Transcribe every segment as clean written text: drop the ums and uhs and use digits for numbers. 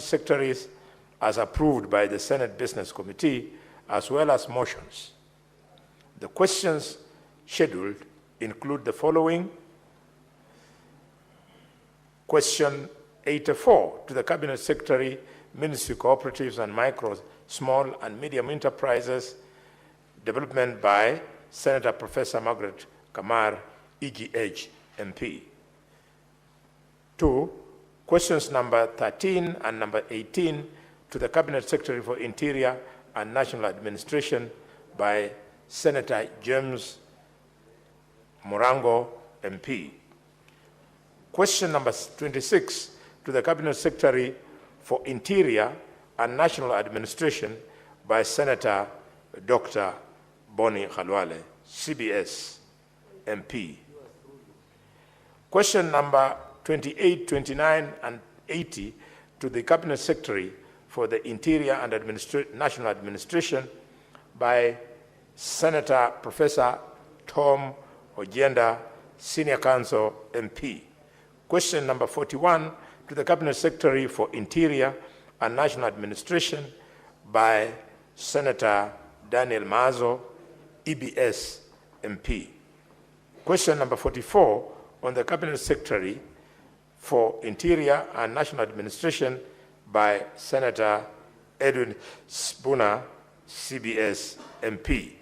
secretaries as approved by the Senate Business Committee, as well as motions. The questions scheduled include the following. Question 84 to the Cabinet Secretary, Ministry Cooperatives and Micro, Small and Medium Enterprises Development by Senator Professor Margaret Kamar, EGH MP. 2. Questions number 13 and number 18 to the Cabinet Secretary for Interior and National Administration by Senator James Morango, MP. Question number 26 to the Cabinet Secretary for Interior and National Administration by Senator Dr. Boni Khalwale, CBS, MP. Question number 28, 29, and 80 to the Cabinet Secretary for the Interior and National Administration by Senator Professor Tom Ojenda, Senior Counsel, MP. Question number 41 to the Cabinet Secretary for Interior and National Administration by Senator Daniel Mazo, EBS, MP. Question number 44 on the Cabinet Secretary for Interior and National Administration by Senator Edwin Spooner, CBS, MP.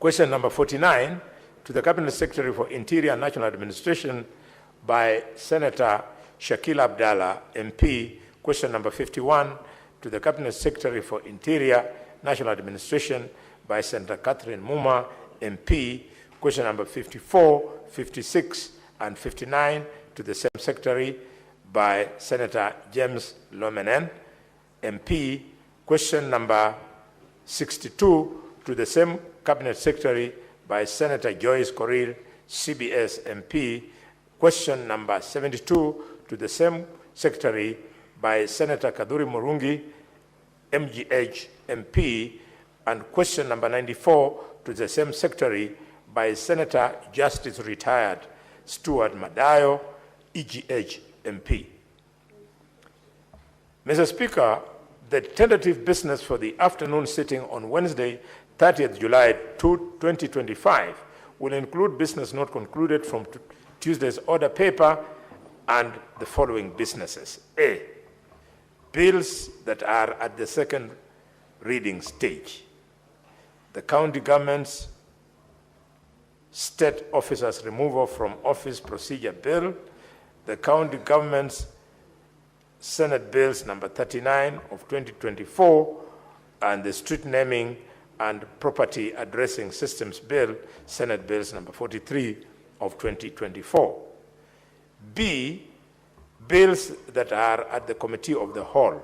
Question number 49 to the Cabinet Secretary for Interior and National Administration by Senator Shakil Abdallah, MP. Question number 51 to the Cabinet Secretary for Interior, National Administration by Senator Catherine Muma, MP. Question number 54, 56, and 59 to the same Secretary by Senator James Lomenen, MP. Question number 62 to the same Cabinet Secretary by Senator Joyce Korir, CBS, MP. Question number 72 to the same Secretary by Senator Kaduri Murungi, MGH, MP. And question number 94 to the same Secretary by Senator Justice Retired Stuart Madayo, EGH, MP. Mr. Speaker, the tentative business for the afternoon sitting on Wednesday, 30th July 2025 will include business not concluded from Tuesday's order paper and the following businesses. A, bills that are at the second reading stage. The county government's state officers' removal from office procedure bill, the county government's Senate bills number 39 of 2024, and the street naming and property addressing systems bill, Senate bills number 43 of 2024. B, bills that are at the committee of the whole,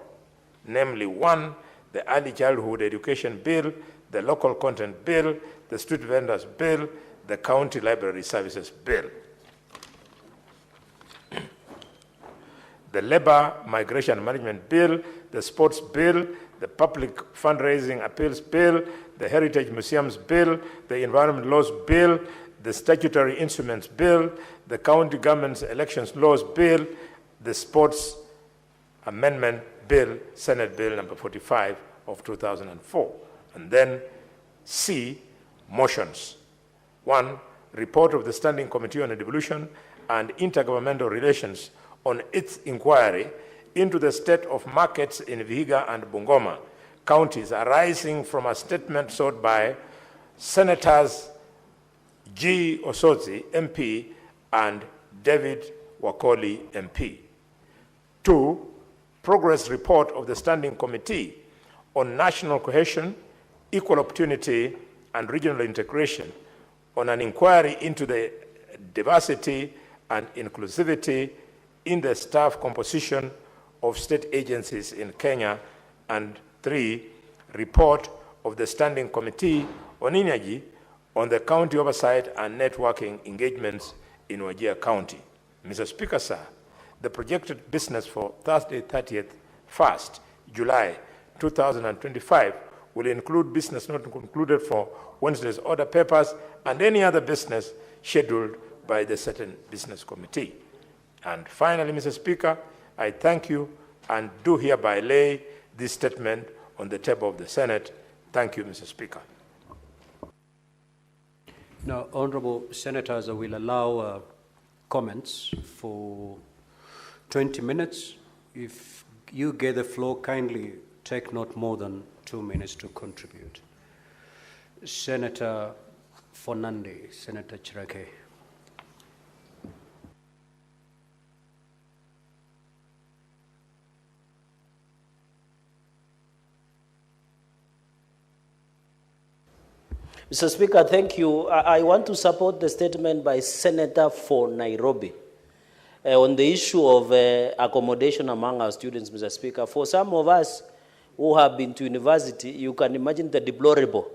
namely 1, the early childhood education bill, the local content bill, the street vendors bill, the county library services bill. The labor migration management bill, the sports bill, the public fundraising appeals bill, the heritage museums bill, the environment laws bill, the statutory instruments bill, the county government's elections laws bill, the sports amendment bill, Senate bill number 45 of 2004. And then C, motions. 1, report of the Standing Committee on Devolution and Intergovernmental Relations on its inquiry into the state of markets in Vihiga and Bungoma counties arising from a statement sought by Senators G. Osotsi, MP, and David Wakoli, MP. 2, progress report of the Standing Committee on National Cohesion, Equal Opportunity, and Regional Integration on an inquiry into the diversity and inclusivity in the staff composition of state agencies in Kenya. And 3, report of the Standing Committee on Energy on the county oversight and networking engagements in Wajir County. Mr. Speaker, sir, the projected business for Thursday, 1st July 2025 will include business not concluded for Wednesday's order papers and any other business scheduled by the certain business committee. And finally, Mr. Speaker, I thank you and do hereby lay this statement on the table of the Senate. Thank you, Mr. Speaker. Now, honorable senators, I will allow comments for 20 minutes. If you get the floor, kindly take not more than 2 minutes to contribute. Senator Fernandez, Senator Chirake. Mr. Speaker, thank you. I want to support the statement by Senator for Nairobi on the issue of accommodation among our students, Mr. Speaker. For some of us who have been to university, you can imagine the deplorable.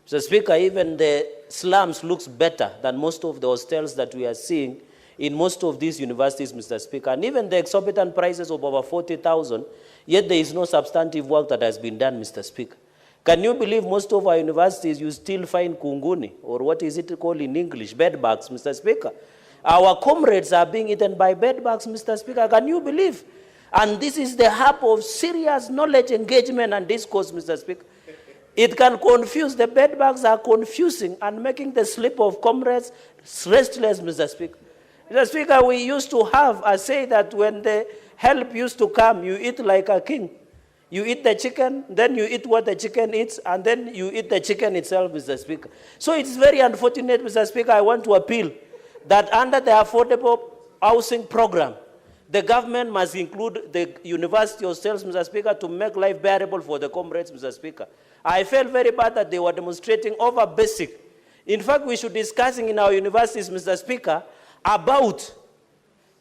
Mr. Speaker, even the slums looks better than most of the hostels that we are seeing in most of these universities, Mr. Speaker. And even the exorbitant prices of over 40,000, yet there is no substantive work that has been done, Mr. Speaker. Can you believe most of our universities, you still find kunguni, or what is it called in English, bedbugs, Mr. Speaker? Our comrades are being eaten by bedbugs, Mr. Speaker. Can you believe? And this is the hub of serious knowledge engagement and discourse, Mr. Speaker. It can confuse, the bedbugs are confusing and making the sleep of comrades restless, Mr. Speaker. Mr. Speaker, we used to have a say that when the help used to come, you eat like a king. You eat the chicken, then you eat what the chicken eats, and then you eat the chicken itself, Mr. Speaker. So it's very unfortunate, Mr. Speaker. I want to appeal that under the affordable housing program, the government must include the university hostels, Mr. Speaker, to make life bearable for the comrades, Mr. Speaker. I felt very bad that they were demonstrating over basic. In fact, we should be discussing in our universities, Mr. Speaker, about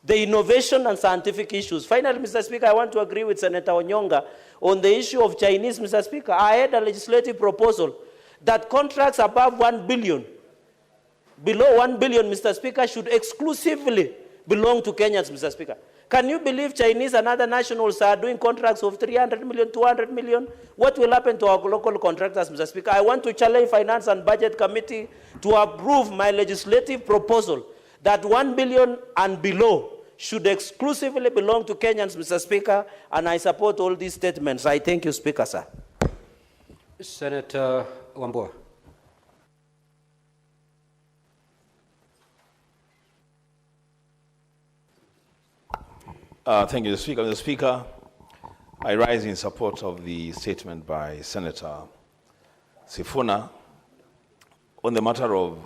the innovation and scientific issues. Finally, Mr. Speaker, I want to agree with Senator Onyonga on the issue of Chinese, Mr. Speaker. I had a legislative proposal that contracts above 1 billion, below 1 billion, Mr. Speaker, should exclusively belong to Kenyans, Mr. Speaker. Can you believe Chinese and other nationals are doing contracts of 300 million, 200 million? What will happen to our local contractors, Mr. Speaker? I want to challenge Finance and Budget Committee to approve my legislative proposal that 1 billion and below should exclusively belong to Kenyans, Mr. Speaker, and I support all these statements. I thank you, Speaker, sir. Senator Wambua. Thank you, Mr. Speaker. Mr. Speaker, I rise in support of the statement by Senator Sifuna on the matter of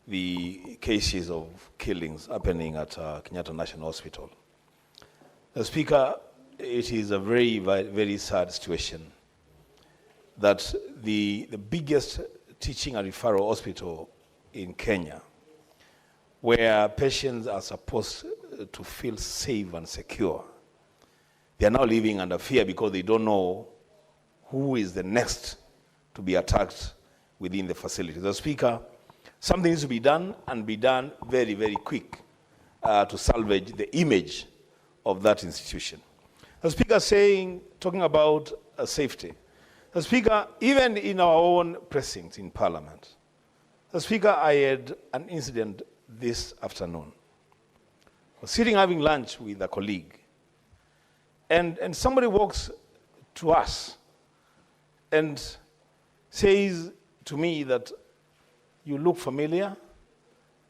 the cases of killings happening at Kenyatta National Hospital. Mr. Speaker, it is a very, very sad situation that the biggest teaching and referral hospital in Kenya, where patients are supposed to feel safe and secure, they are now living under fear because they don't know who is the next to be attacked within the facility. The Speaker, something needs to be done and be done very, very quick to salvage the image of that institution. The Speaker talking about safety. The Speaker, even in our own precincts in Parliament, the Speaker, I had an incident this afternoon. I was sitting having lunch with a colleague, and somebody walks to us and says to me that, "You look familiar.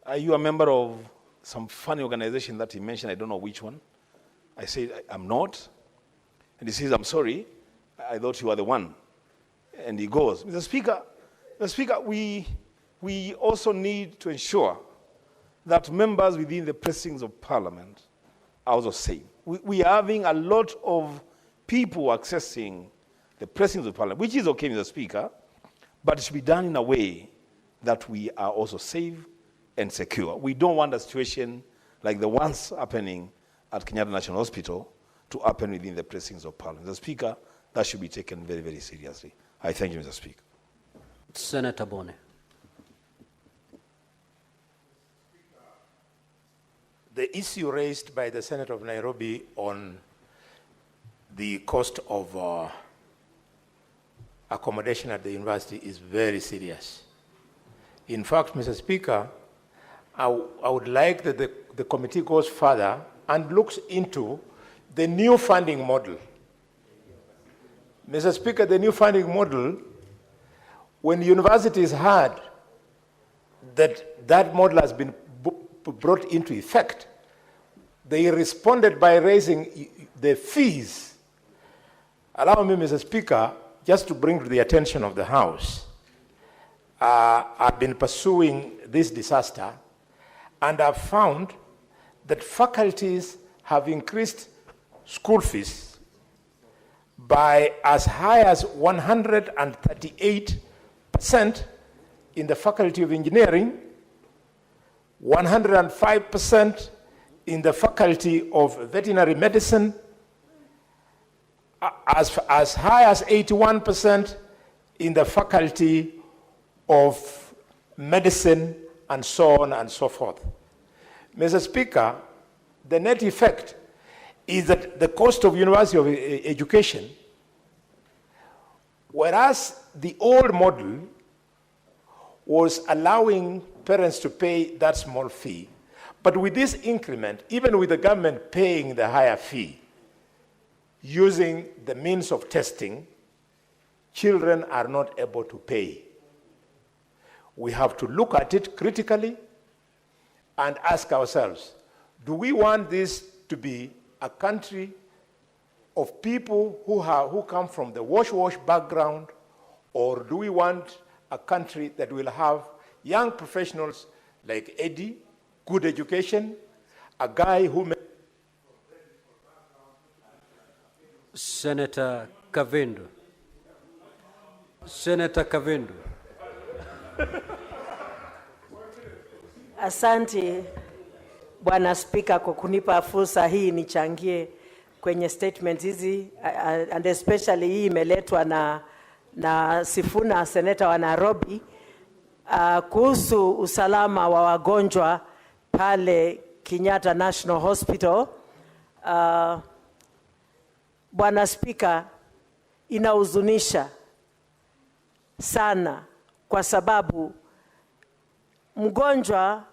Are you a member of some funny organization that he mentioned? I don't know which one." I said, "I'm not." And he says, "I'm sorry. I thought you were the one." And he goes, Mr. Speaker, we also need to ensure that members within the precincts of Parliament are also safe. We are having a lot of people accessing the precincts of Parliament, which is okay, Mr. Speaker, but it should be done in a way that we are also safe and secure. We don't want a situation like the ones happening at Kenyatta National Hospital to happen within the precincts of Parliament. Mr. Speaker, that should be taken very, very seriously. I thank you, Mr. Speaker. Senator Bone. The issue raised by the Senator of Nairobi on the cost of accommodation at the university is very serious. In fact, Mr. Speaker, I would like that the committee goes further and looks into the new funding model. Mr. Speaker, the new funding model, when universities heard that that model has been brought into effect, they responded by raising the fees. Allow me, Mr. Speaker, just to bring to the attention of the House. I've been pursuing this disaster, and I've found that faculties have increased school fees by as high as 138% in the Faculty of Engineering, 105% in the Faculty of Veterinary Medicine, as high as 81% in the Faculty of Medicine, and so on and so forth. Mr. Speaker, the net effect is that the cost of university education, whereas the old model was allowing parents to pay that small fee, but with this increment, even with the government paying the higher fee, using the means of testing, children are not able to pay. We have to look at it critically and ask ourselves, do we want this to be a country of people who come from the wash background, or do we want a country that will have young professionals like Eddie, good education, a guy who may... Senator Kavindu. Senator Kavindu. Asante Bwana Spika kwa kunipa fursa hii nichangie kwenye statement hizi, and especially hii imeletwa na Sifuna, seneta wa Nairobi, kuhusu usalama wa wagonjwa pale Kenyatta National Hospital. Bwana Spika, inahuzunisha sana kwa sababu mgonjwa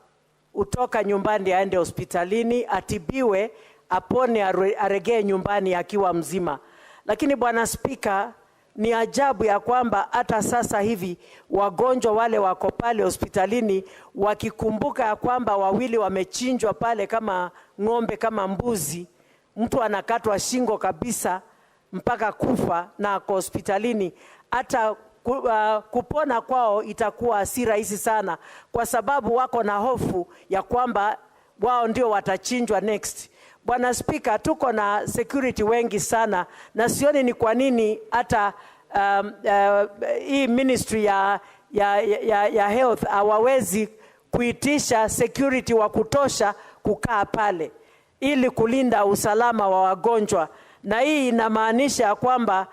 utoka nyumbani aende hospitalini, atibiwe, apone, aregee nyumbani akiwa mzima. Lakini Bwana Spika, ni ajabu ya kwamba hata sasa hivi wagonjwa wale wako pale hospitalini wakikumbuka ya kwamba wawili wamechinjwa pale kama ng'ombe, kama mbuzi, mtu anakatwa shingo kabisa mpaka kufa na ako hospitalini, hata kupona kwao itakuwa si rahisi sana, kwa sababu wako na hofu ya kwamba wao ndio watachinjwa next. Bwana Spika, tuko na security wengi sana, na sioni ni kwa nini hata hii ministry ya health hawawezi kuitisha security wa kutosha kukaa pale ili kulinda usalama wa wagonjwa. Na hii inamaanisha kwamba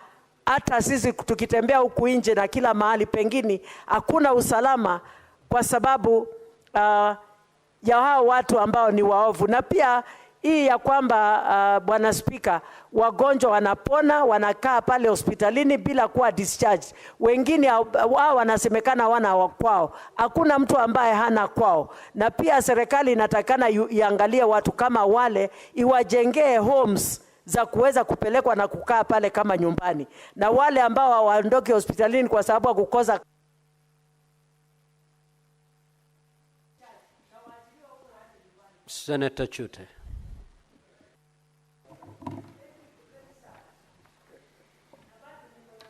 hata sisi tukitembea huku nje na kila mahali pengine hakuna usalama, kwa sababu ya hao watu ambao ni waovu. Na pia hii ya kwamba Bwana Spika, wagonjwa wanapona, wanakaa pale hospitalini bila kuwa discharge. Wengine wao wanasemekana wana kwao. Hakuna mtu ambaye hana kwao. Na pia serikali inatakana iangalie watu kama wale, iwajengee homes za kuweza kupelekwa na kukaa pale kama nyumbani. Na wale ambao hawaondoki hospitalini kwa sababu ya kukosa Senator Chute.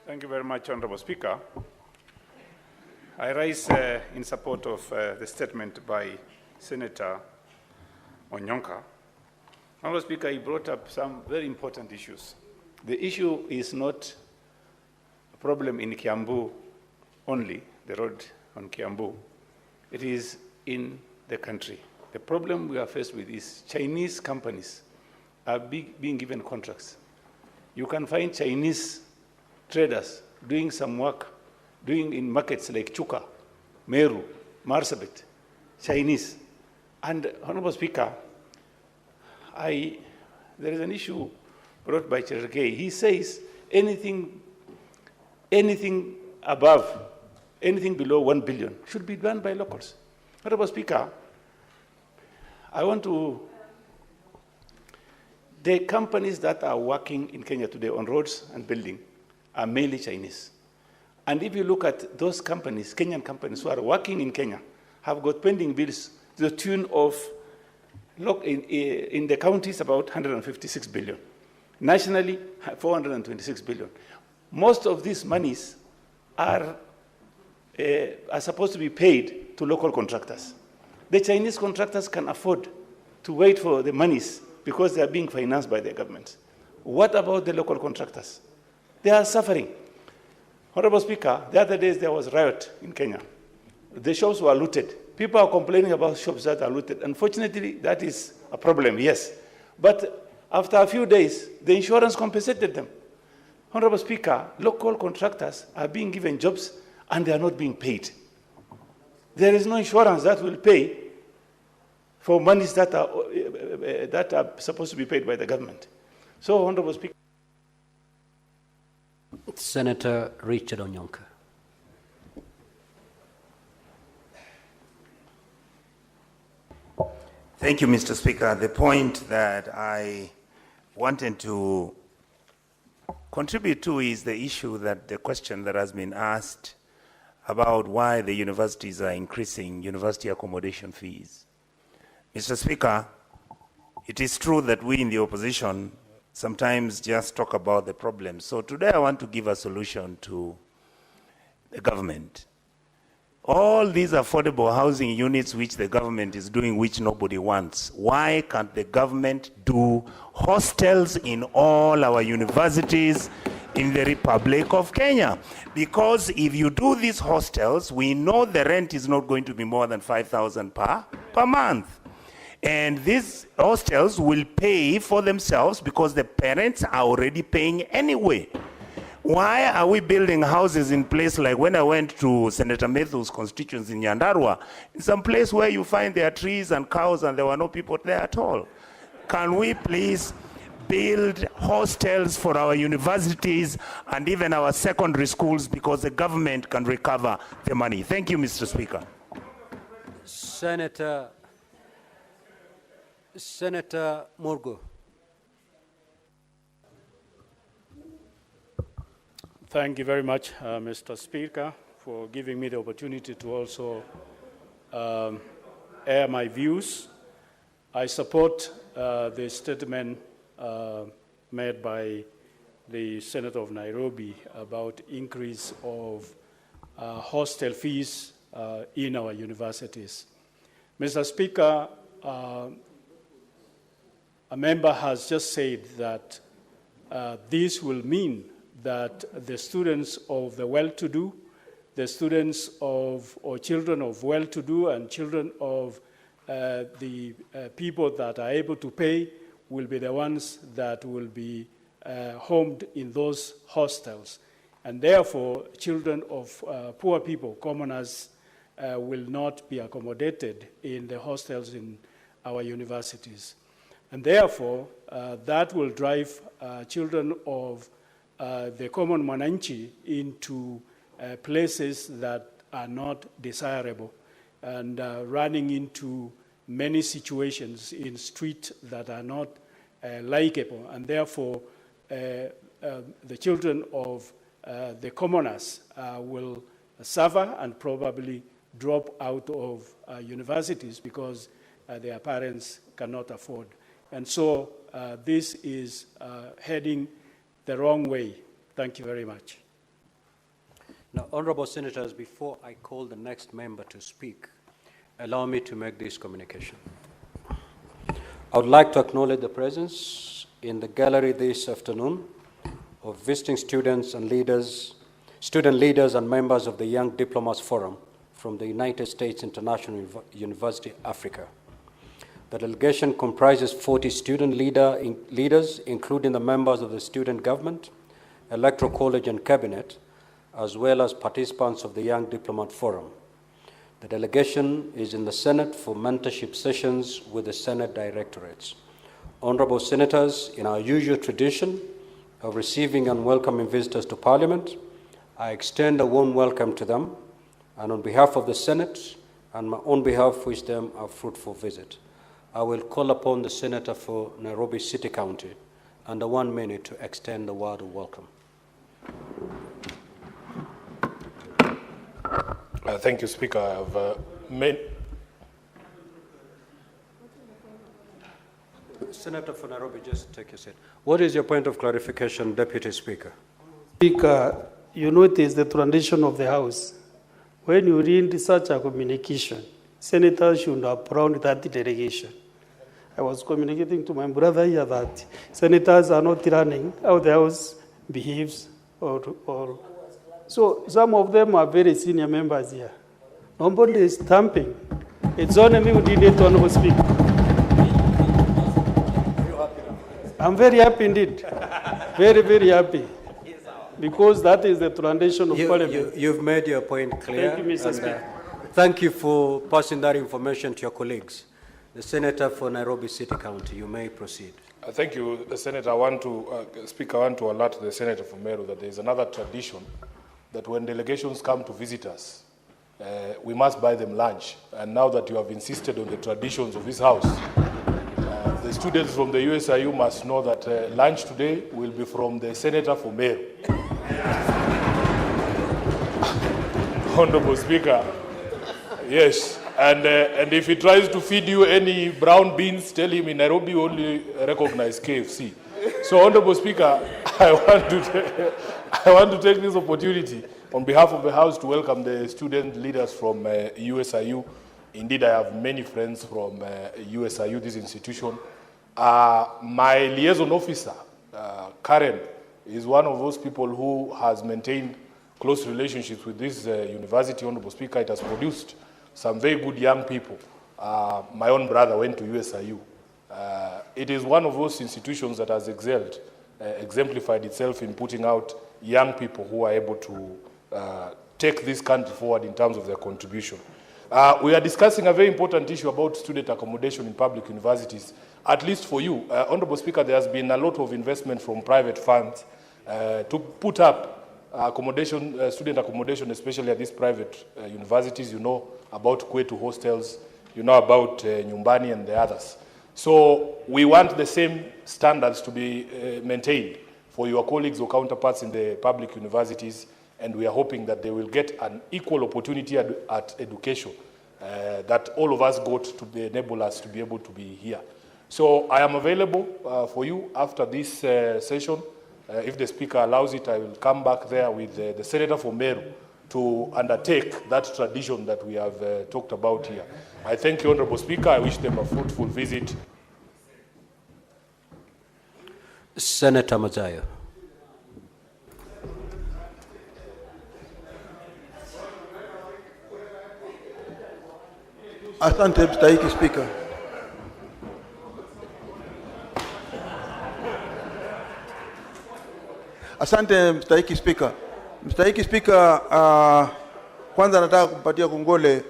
Thank you very much, Honorable Speaker. I rise in support of the statement by Senator Onyonka. Honorable Speaker, he brought up some very important issues. The issue is not a problem in Kiambu only, the road on Kiambu. It is in the country. The problem we are faced with is Chinese companies are being given contracts. You can find Chinese traders doing some work, doing in markets like Chuka, Meru, Marsabit, Chinese. And Honorable Speaker, there is an issue brought by Cherargei. He says anything above, anything below 1 billion should be done by locals. Honorable Speaker, I want to The companies that are working in Kenya today on roads and building are mainly Chinese. And if you look at those companies, Kenyan companies who are working in Kenya, have got pending bills to the tune of, in the counties, about 156 billion. Nationally, 426 billion. Most of these monies are supposed to be paid to local contractors. The Chinese contractors can afford to wait for the monies because they are being financed by the government. What about the local contractors? They are suffering. Honorable Speaker, the other days there was riot in Kenya. The shops were looted. People are complaining about shops that are looted. Unfortunately, that is a problem, yes. But after a few days, the insurance compensated them. Honorable Speaker, local contractors are being given jobs and they are not being paid. There is no insurance that will pay for monies that are supposed to be paid by the government. So, Honorable Speaker. Senator Richard Onyonka. Thank you, Mr. Speaker. The point that I wanted to contribute to is the issue that the question that has been asked about why the universities are increasing university accommodation fees. Mr. Speaker, it is true that we in the opposition sometimes just talk about the problem. So today I want to give a solution to the government. All these affordable housing units which the government is doing, which nobody wants, why can't the government do hostels in all our universities in the Republic of Kenya? Because if you do these hostels, we know the rent is not going to be more than 5,000 per month. And these hostels will pay for themselves because the parents are already paying anyway. Why are we building houses in places like when I went to Senator Methu's constituency in Nyandarua, in some place where you find there are trees and cows and there were no people there at all? Can we please build hostels for our universities and even our secondary schools because the government can recover the money? Thank you, Mr. Speaker. Senator Murgo. Thank you very much, Mr. Speaker, for giving me the opportunity to also air my views. I support the statement made by the Senator of Nairobi about increase of hostel fees in our universities. Mr. Speaker, a member has just said that this will mean that the students of the well-to-do, the students of, or children of well-to-do and children of the people that are able to pay will be the ones that will be homed in those hostels. And therefore, children of poor people, commoners, will not be accommodated in the hostels in our universities. And therefore, that will drive children of the common Mwananchi into places that are not desirable and running into many situations in streets that are not likable. And therefore, the children of the commoners will suffer and probably drop out of universities because their parents cannot afford. And so this is heading the wrong way. Thank you very much. Now, honorable senators, before I call the next member to speak, allow me to make this communication. I would like to acknowledge the presence in the gallery this afternoon of visiting students and leaders, student leaders and members of the Young Diplomats Forum from the United States International University, Africa. The delegation comprises 40 student leaders, including the members of the student government, electoral college and cabinet, as well as participants of the Young Diplomat Forum. The delegation is in the Senate for mentorship sessions with the Senate directorates. Honorable senators, in our usual tradition of receiving and welcoming visitors to Parliament, I extend a warm welcome to them, and on behalf of the Senate and my own behalf, wish them a fruitful visit. I will call upon the Senator for Nairobi City County under 1 minute to extend the word of welcome. Thank you, Speaker. I have Senator for Nairobi, just take your seat. What is your point of clarification, Deputy Speaker? Speaker, you notice the tradition of the House. When you read such a communication, senators should applaud that delegation. I was communicating to my brother here that senators are not running how the House behaves so some of them are very senior members here. Nobody is stamping. It's only me who did it to speak. I'm very happy indeed. Very, very happy. Because that is the tradition of Parliament. You've made your point clear. Thank you, Mr. Speaker. Thank you for passing that information to your colleagues. The Senator for Nairobi City County, you may proceed. Thank you, Senator. Speaker, I want to alert the Senator from Meru that there is another tradition that when delegations come to visit us, we must buy them lunch. And now that you have insisted on the traditions of this House, the students from the USIU must know that lunch today will be from the Senator for Meru. Honorable Speaker, yes. And if he tries to feed you any brown beans, tell him in Nairobi only recognize KFC. So, Honorable Speaker, I want to take this opportunity on behalf of the House to welcome the student leaders from USIU. Indeed, I have many friends from USIU, this institution. My liaison officer, Karen, is one of those people who has maintained close relationships with this university. Honorable Speaker, it has produced some very good young people. My own brother went to USIU. It is one of those institutions that has excelled, exemplified itself in putting out young people who are able to take this country forward in terms of their contribution. We are discussing a very important issue about student accommodation in public universities. At least for you, Honorable Speaker, there has been a lot of investment from private funds to put up accommodation, student accommodation, especially at these private universities. You know about Kwetu hostels, you know about Nyumbani and the others. So we want the same standards to be maintained for your colleagues or counterparts in the public universities, and we are hoping that they will get an equal opportunity at education that all of us got to enable us to be able to be here. So I am available for you after this session. If the Speaker allows it, I will come back there with the Senator for Meru to undertake that tradition that we have talked about here. I thank you, Honorable Speaker. I wish them a fruitful visit. Senator Mazayo. Asante mstahiki Spika. Asante mstahiki Spika. Mstahiki Spika, kwanza nataka kumpatia kongole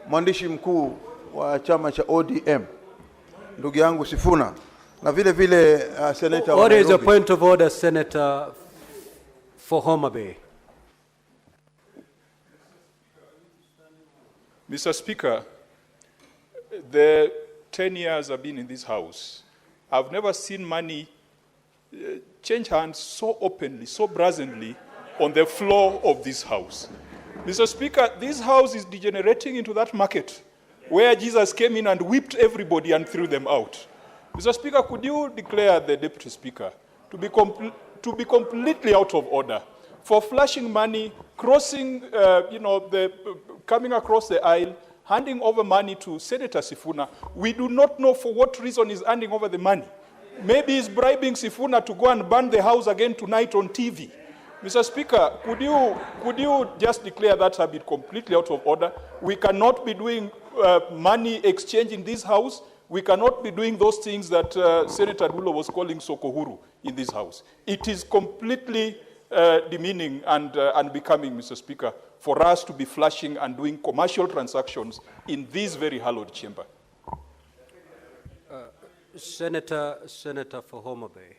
mwandishi mkuu wa chama cha ODM ndugu yangu Sifuna na vile vile Senator. What is the point of order, Senator for Homa Bay? Mr. Speaker, the 10 years I've been in this House, I've never seen money change hands so openly, so brazenly on the floor of this House. Mr. Speaker, this House is degenerating into that market where Jesus came in and whipped everybody and threw them out. Mr. Speaker, could you declare the Deputy Speaker to be completely out of order for flashing money, crossing, coming across the aisle, handing over money to Senator Sifuna? We do not know for what reason he's handing over the money. Maybe he's bribing Sifuna to go and burn the House again tonight on TV. Mr. Speaker, could you just declare that habit completely out of order? We cannot be doing money exchange in this House. We cannot be doing those things that Senator Ruto was calling sokohuru in this House. It is completely demeaning and unbecoming, Mr. Speaker, for us to be flashing and doing commercial transactions in this very hallowed chamber. Senator for Homa Bay,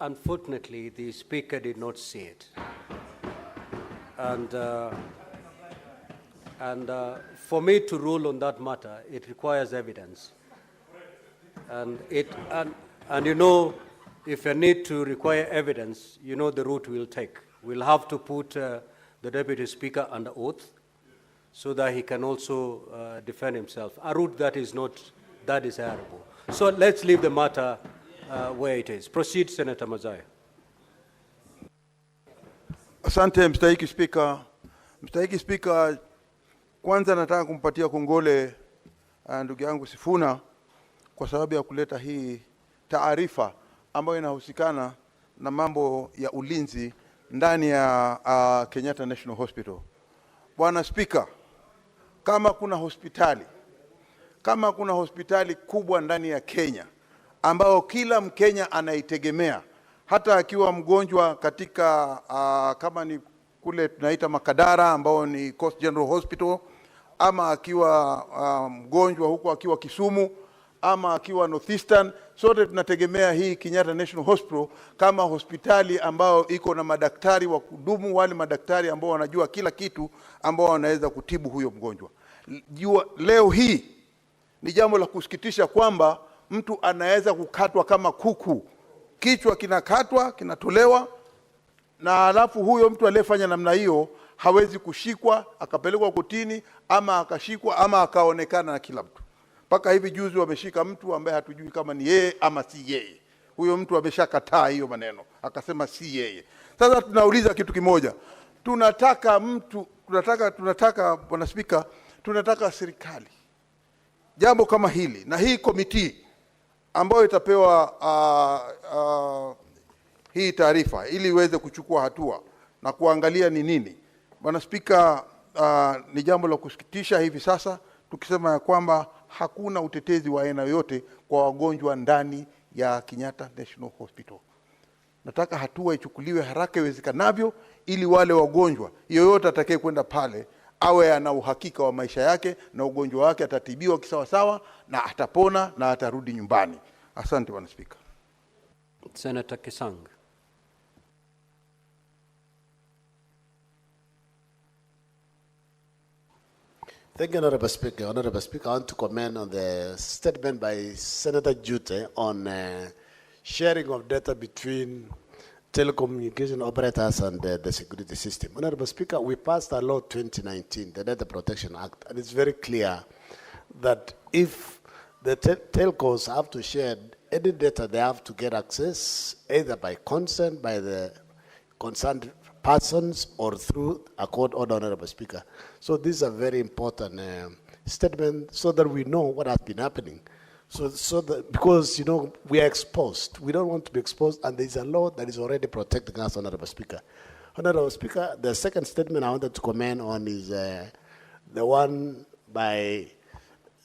unfortunately, the Speaker did not see it. And for me to rule on that matter, it requires evidence. And you know, if you need to require evidence, you know the route we'll take. We'll have to put the Deputy Speaker under oath so that he can also defend himself. A route that is not that desirable. So let's leave the matter where it is. Proceed, Senator Mazaya. Asante mstahiki Spika. Mstahiki Spika, kwanza nataka kumpatia kongole ndugu yangu Sifuna kwa sababu ya kuleta hii taarifa ambayo inahusikana na mambo ya ulinzi ndani ya Kenyatta National Hospital. Bwana Spika, kama kuna hospitali kubwa ndani ya Kenya ambao kila Mkenya anaitegemea, hata akiwa mgonjwa katika kama ni kule tunaita Makadara ambao ni Coast General Hospital, ama akiwa mgonjwa huko akiwa Kisumu, ama akiwa Northeastern, sote tunategemea hii Kenyatta National Hospital kama hospitali ambao iko na madaktari wa kudumu, wale madaktari ambao wanajua kila kitu ambao wanaweza kutibu huyo mgonjwa. Leo hii ni jambo la kusikitisha kwamba mtu anaweza kukatwa kama kuku. Kichwa kinakatwa, kinatolewa, na alafu huyo mtu aliyefanya namna hiyo hawezi kushikwa, akapelekwa kotini, ama akashikwa, ama akaonekana na kila mtu. Paka hivi juzi wameshika mtu ambaye hatujui kama ni yeye ama si yeye. Huyo mtu ameshakataa hiyo maneno, akasema si yeye. Sasa tunauliza kitu kimoja. Tunataka Bwana Spika, tunataka serikali jambo kama hili na hii komiti ambayo itapewa hii taarifa ili iweze kuchukua hatua na kuangalia ni nini. Bwana Spika, ni jambo la kusikitisha hivi sasa tukisema ya kwamba hakuna utetezi wa aina yoyote kwa wagonjwa ndani ya Kenyatta National Hospital. Nataka hatua ichukuliwe haraka iwezekanavyo ili wale wagonjwa yoyote atakaye kwenda pale awe ana uhakika wa maisha yake na ugonjwa wake atatibiwa kisawasawa na atapona na atarudi nyumbani. Asante Bwana Spika. Senator Kisang. Thank you, Honorable Speaker. Honorable Speaker, I want to comment on the statement by Senator Jute on sharing of data between telecommunication operators and the security system. Honorable Speaker, we passed a law 2019, the Data Protection Act, and it's very clear that if the telcos have to share any data, they have to get access either by consent by the concerned persons or through a court order, Honorable Speaker. So this is a very important statement so that we know what has been happening. So that, because, you know, we are exposed. We don't want to be exposed, and there is a law that is already protecting us, Honorable Speaker. Honorable Speaker, the second statement I wanted to comment on is the one by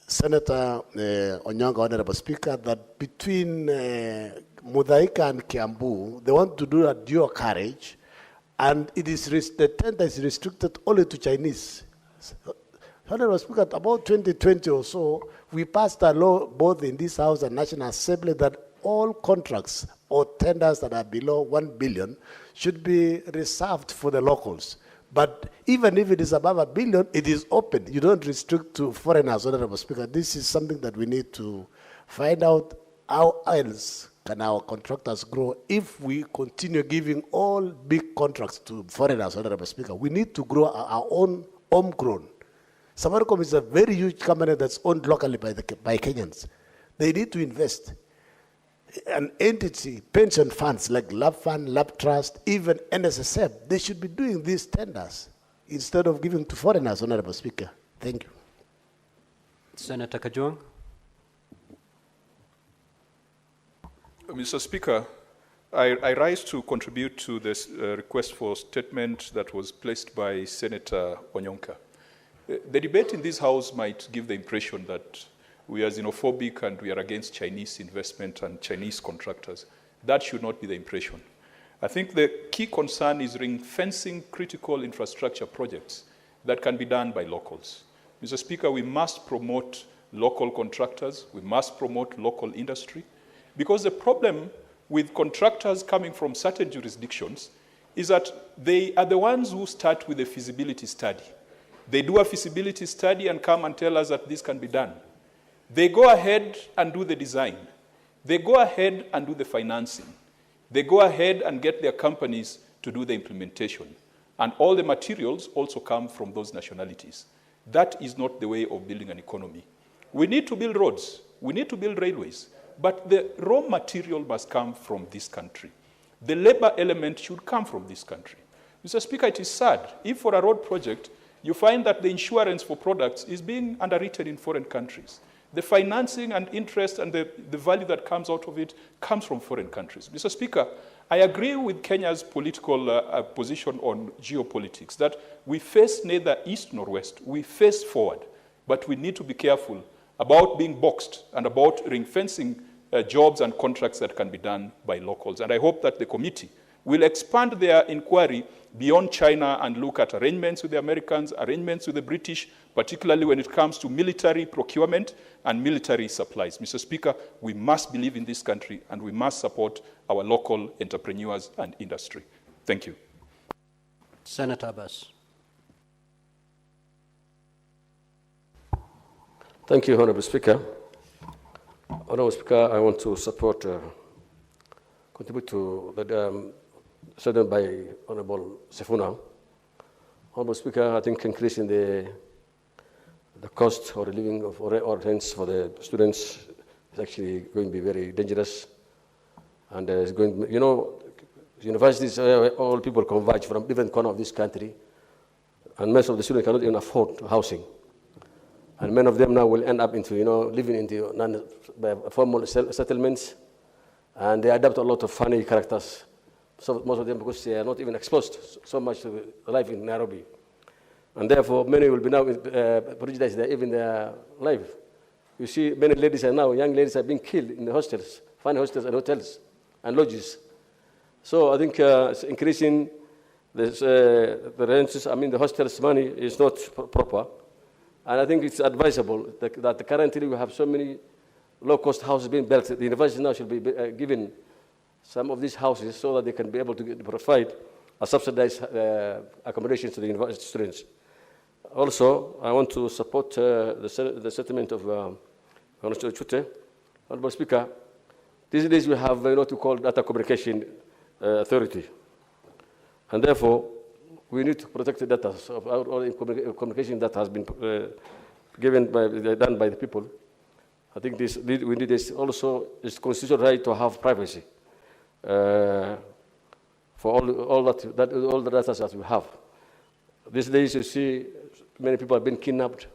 Senator Onyonga, Honorable Speaker, that between Mudaika and Kiambu, they want to do a dual carriage, and it is the tender is restricted only to Chinese. Honorable Speaker, about 2020 or so, we passed a law both in this House and National Assembly that all contracts or tenders that are below 1 billion should be reserved for the locals. But even if it is above 1 billion, it is open. You don't restrict to foreigners, Honorable Speaker. This is something that we need to find out how else can our contractors grow if we continue giving all big contracts to foreigners, Honorable Speaker. We need to grow our own homegrown. Safaricom is a very huge company that's owned locally by Kenyans. They need to invest. An entity, pension funds like Lab Fund, Lab Trust, even NSSF, they should be doing these tenders instead of giving to foreigners, Honorable Speaker. Thank you. Senator Kajwang. Mr. Speaker, I rise to contribute to this request for statement that was placed by Senator Onyonka. The debate in this House might give the impression that we are xenophobic and we are against Chinese investment and Chinese contractors. That should not be the impression. I think the key concern is ring-fencing critical infrastructure projects that can be done by locals. Mr. Speaker, we must promote local contractors, we must promote local industry, because the problem with contractors coming from certain jurisdictions is that they are the ones who start with a feasibility study. They do a feasibility study and come and tell us that this can be done. They go ahead and do the design. They go ahead and do the financing. They go ahead and get their companies to do the implementation. And all the materials also come from those nationalities. That is not the way of building an economy. We need to build roads. We need to build railways. But the raw material must come from this country. The labor element should come from this country. Mr. Speaker, it is sad if for a road project, you find that the insurance for products is being underwritten in foreign countries. The financing and interest and the value that comes out of it comes from foreign countries. Mr. Speaker, I agree with Kenya's political position on geopolitics, that we face neither east nor west. We face forward, but we need to be careful about being boxed and about ring-fencing jobs and contracts that can be done by locals. And I hope that the committee will expand their inquiry beyond China and look at arrangements with the Americans, arrangements with the British, particularly when it comes to military procurement and military supplies. Mr. Speaker, we must believe in this country and we must support our local entrepreneurs and industry. Thank you. Senator Abbas. Thank you, Honourable Speaker. Honourable Speaker, I want to support, contribute to the statement by Honourable Sifuna. Honourable Speaker, I think increasing the cost or the living of or rents for the students is actually going to be very dangerous. And it's going, you know, universities, all people converge from different corners of this country, and most of the students cannot even afford housing. And many of them now will end up into, you know, living into non-formal settlements, and they adapt a lot of funny characters. So most of them, because they are not even exposed so much to life in Nairobi. And therefore, many will be now prejudiced even their life. You see, many ladies are now, young ladies are being killed in the hostels, fine hostels and hotels and lodges. So I think it's increasing this, the rents, I mean the hostels money is not proper. And I think it's advisable that currently we have so many low-cost houses being built. The university now should be given some of these houses so that they can be able to provide a subsidized accommodation to the university students. Also, I want to support the settlement of Honorable Chute. Honorable Speaker, these days we have what we call data communication authority. And therefore, we need to protect the data of all communication that has been done by the people. I think we need this also. It's constitutional right to have privacy for all the data that we have. These days, you see, many people have been kidnapped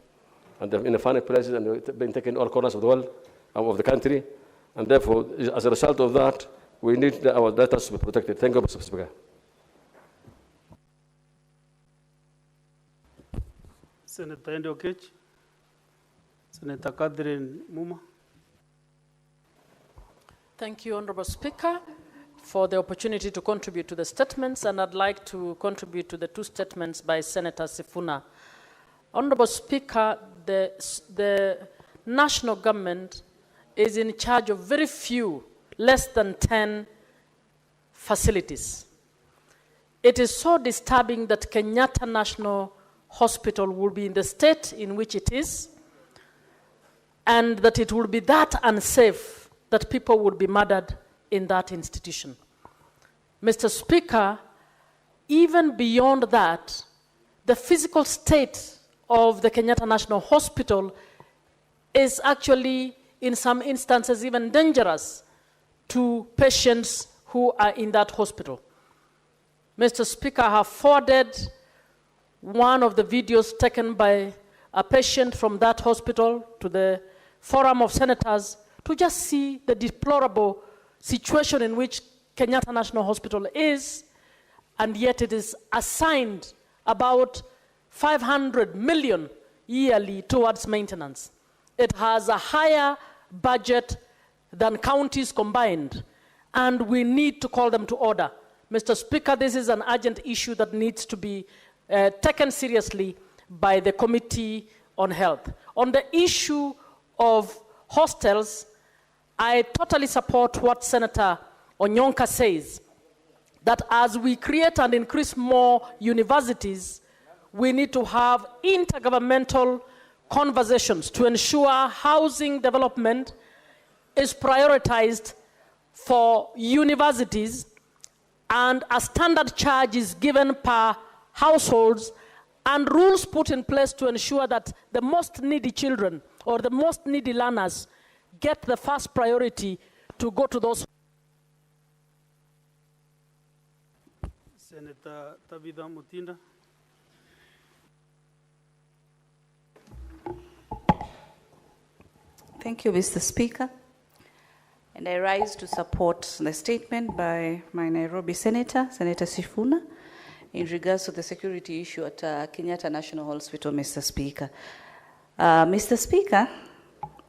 and they're in the funny places and they've been taken all corners of the world, of the country. And therefore, as a result of that, we need our data to be protected. Thank you, Mr. Speaker. Senator Endokech, Senator Catherine Muma. Thank you, Honourable Speaker, for the opportunity to contribute to the statements, and I'd like to contribute to the two statements by Senator Sifuna. Honourable Speaker, the national government is in charge of very few, less than 10 facilities. It is so disturbing that Kenyatta National Hospital will be in the state in which it is, and that it will be that unsafe that people would be murdered in that institution. Mr. Speaker, even beyond that, the physical state of the Kenyatta National Hospital is actually, in some instances, even dangerous to patients who are in that hospital. Mr. Speaker, I have forwarded one of the videos taken by a patient from that hospital to the Forum of Senators to just see the deplorable situation in which Kenyatta National Hospital is, and yet it is assigned about 500 million yearly towards maintenance. It has a higher budget than counties combined, and we need to call them to order. Mr. Speaker, this is an urgent issue that needs to be taken seriously by the Committee on Health. On the issue of hostels, I totally support what Senator Onyonka says, that as we create and increase more universities, we need to have intergovernmental conversations to ensure housing development is prioritized for universities and a standard charge is given per households and rules put in place to ensure that the most needy children or the most needy learners get the first priority to go to those. Senator Tabitha Mutinda. Thank you, Mr. Speaker. And I rise to support the statement by my Nairobi Senator, Senator Sifuna, in regards to the security issue at Kenyatta National Hospital, Mr. Speaker. Mr. Speaker,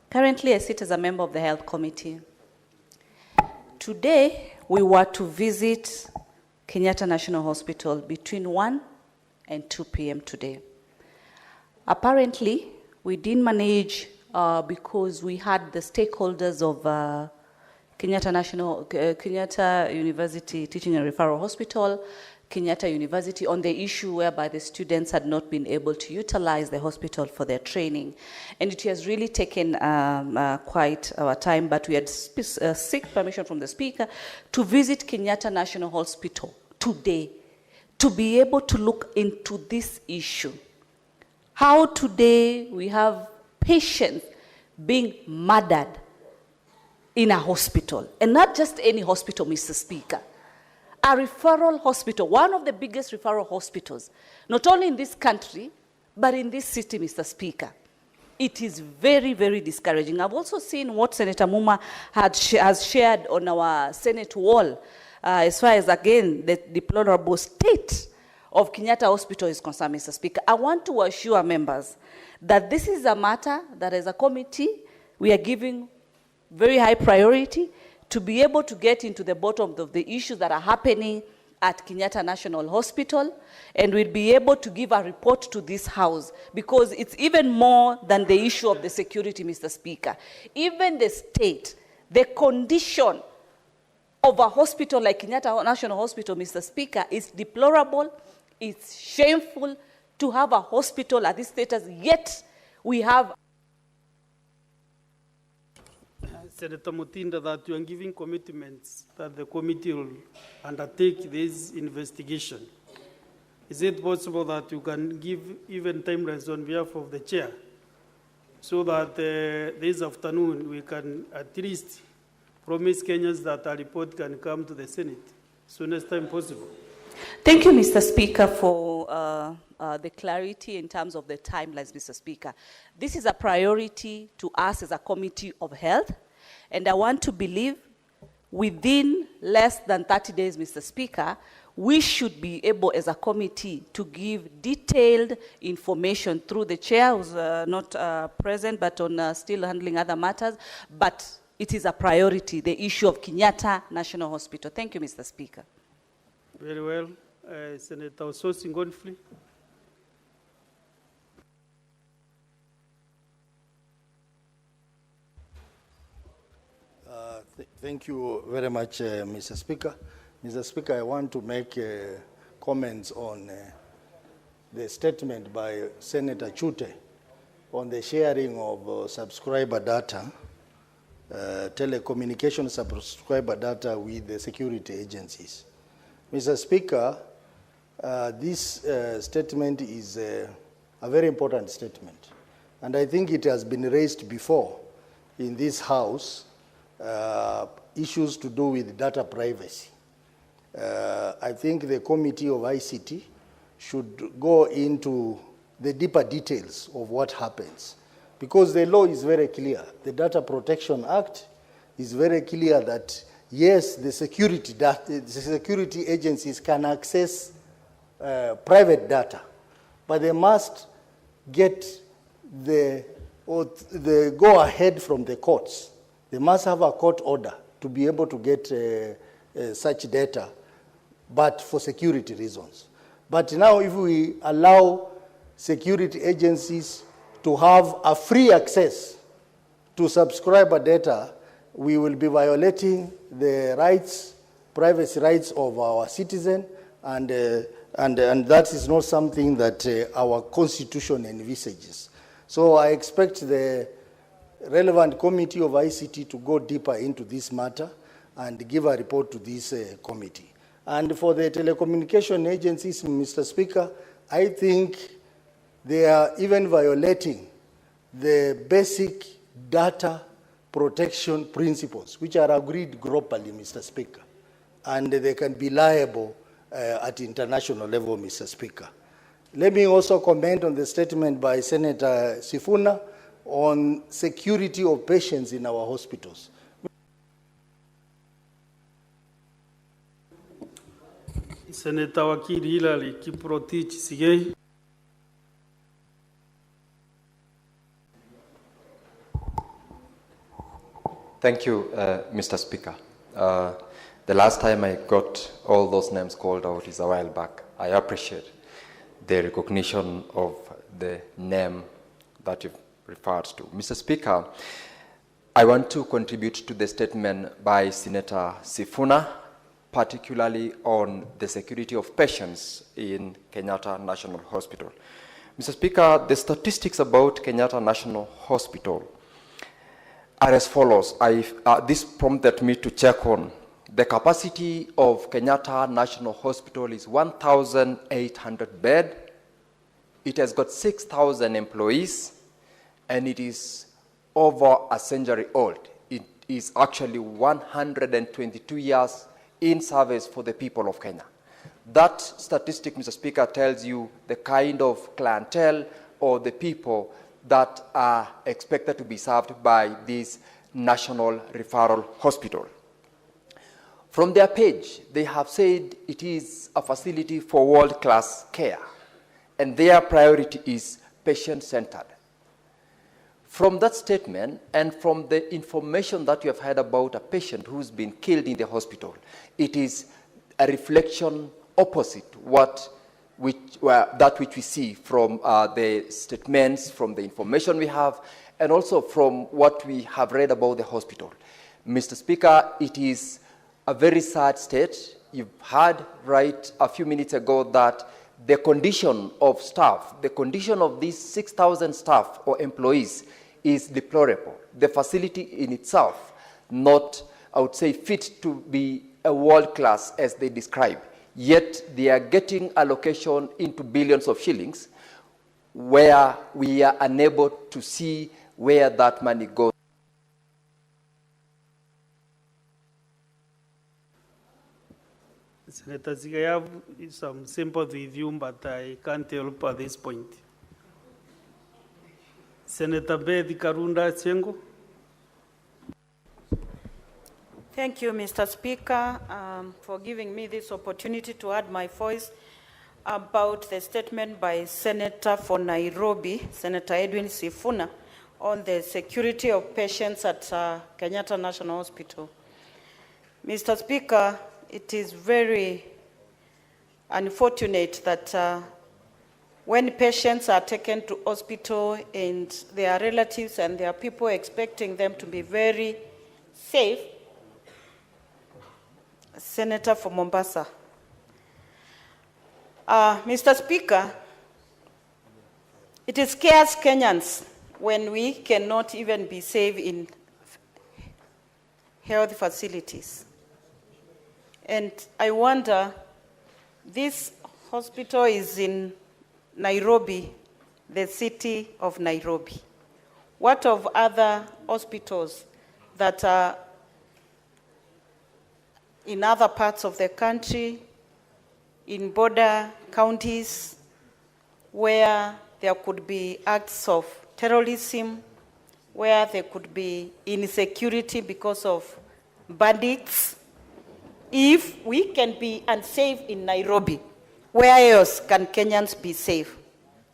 currently I sit as a member of the Health Committee. Today, we were to visit Kenyatta National Hospital between 1 and 2 p.m. today. Apparently, we didn't manage because we had the stakeholders of Kenyatta University Teaching and Referral Hospital, Kenyatta University on the issue whereby the students had not been able to utilize the hospital for their training. And it has really taken quite our time, but we had seek permission from the Speaker to visit Kenyatta National Hospital today to be able to look into this issue. How today we have patients being murdered in a hospital, and not just any hospital, Mr. Speaker. A referral hospital, one of the biggest referral hospitals, not only in this country, but in this city, Mr. Speaker. It is very, very discouraging. I've also seen what Senator Muma has shared on our Senate wall, as far as, again, the deplorable state of Kenyatta Hospital is concerned, Mr. Speaker. I want to assure members that this is a matter that as a committee, we are giving very high priority to be able to get into the bottom of the issues that are happening at Kenyatta National Hospital, and we'll be able to give a report to this House, because it's even more than the issue of the security, Mr. Speaker. Even the state, the condition of a hospital like Kenyatta National Hospital, Mr. Speaker, is deplorable, it's shameful to have a hospital at this status, yet we have Senator Mutinda, that you are giving commitments that the committee will undertake this investigation. Is it possible that you can give even timelines on behalf of the chair, so that this afternoon we can at least promise Kenyans that a report can come to the Senate soon as time possible? Thank you, Mr. Speaker, for the clarity in terms of the timelines, Mr. Speaker. This is a priority to us as a Committee of Health, and I want to believe within less than 30 days, Mr. Speaker, we should be able as a committee to give detailed information through the chair, who's not present, but on still handling other matters. But it is a priority, the issue of Kenyatta National Hospital. Thank you, Mr. Speaker. Very well. Senator Ososi Ngonfli. Thank you very much, Mr. Speaker. Mr. Speaker, I want to make comments on the statement by Senator Chute on the sharing of subscriber data, telecommunication subscriber data with the security agencies. Mr. Speaker, this statement is a very important statement, and I think it has been raised before in this House, issues to do with data privacy. I think the Committee of ICT should go into the deeper details of what happens, because the law is very clear. The Data Protection Act is very clear that, yes, the security agencies can access private data, but they must get the go-ahead from the courts. They must have a court order to be able to get such data, but for security reasons. But now if we allow security agencies to have a free access to subscriber data, we will be violating the rights, privacy rights of our citizens, and that is not something that our Constitution envisages. So I expect the relevant committee of ICT to go deeper into this matter and give a report to this committee. And for the telecommunication agencies, Mr. Speaker, I think they are even violating the basic data protection principles, which are agreed globally, Mr. Speaker. And they can be liable at international level, Mr. Speaker. Let me also comment on the statement by Senator Sifuna on security of patients in our hospitals. Senator Wakili Hilary Kiprotich Sigei. Thank you, Mr. Speaker. The last time I got all those names called out is a while back. I appreciate the recognition of the name that you've referred to. Mr. Speaker, I want to contribute to the statement by Senator Sifuna, particularly on the security of patients in Kenyatta National Hospital. Mr. Speaker, the statistics about Kenyatta National Hospital are as follows. This prompted me to check on. The capacity of Kenyatta National Hospital is 1,800 beds. It has got 6,000 employees, and it is over a century old. It is actually 122 years in service for the people of Kenya. That statistic, Mr. Speaker, tells you the kind of clientele or the people that are expected to be served by this National Referral Hospital. From their page, they have said it is a facility for world-class care, and their priority is patient-centered. From that statement and from the information that you have heard about a patient who's been killed in the hospital, it is a reflection opposite that which we see from the statements, from the information we have, and also from what we have read about the hospital. Mr. Speaker, it is a very sad state. You've heard right a few minutes ago that the condition of staff, the condition of these 6,000 staff or employees is deplorable. The facility in itself, not, I would say, fit to be a world class as they describe. Yet they are getting allocation into billions of shillings where we are unable to see where that money goes. Senator Sigei, I have some sympathy with you, but I can't help at this point. Senator Bedi Karunda Chengo. Thank you, Mr. Speaker, for giving me this opportunity to add my voice about the statement by Senator for Nairobi, Senator Edwin Sifuna, on the security of patients at Kenyatta National Hospital. Mr. Speaker, it is very unfortunate that when patients are taken to hospital and their relatives and their people expecting them to be very safe. Senator for Mombasa. Mr. Speaker, it scares Kenyans when we cannot even be safe in health facilities. And I wonder, this hospital is in Nairobi, the city of Nairobi. What of other hospitals that are in other parts of the country, in border counties, where there could be acts of terrorism, where there could be insecurity because of bandits? If we can be unsafe in Nairobi, where else can Kenyans be safe?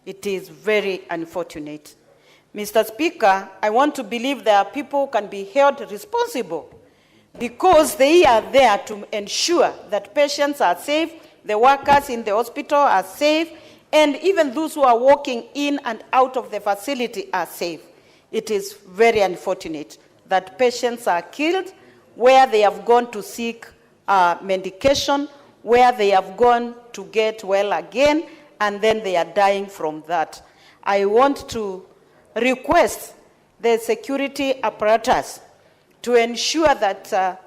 It is very unfortunate. Mr. Speaker, I want to believe there are people who can be held responsible because they are there to ensure that patients are safe, the workers in the hospital are safe, and even those who are walking in and out of the facility are safe. It is very unfortunate that patients are killed where they have gone to seek medication, where they have gone to get well again, and then they are dying from that. I want to request the security apparatus to ensure that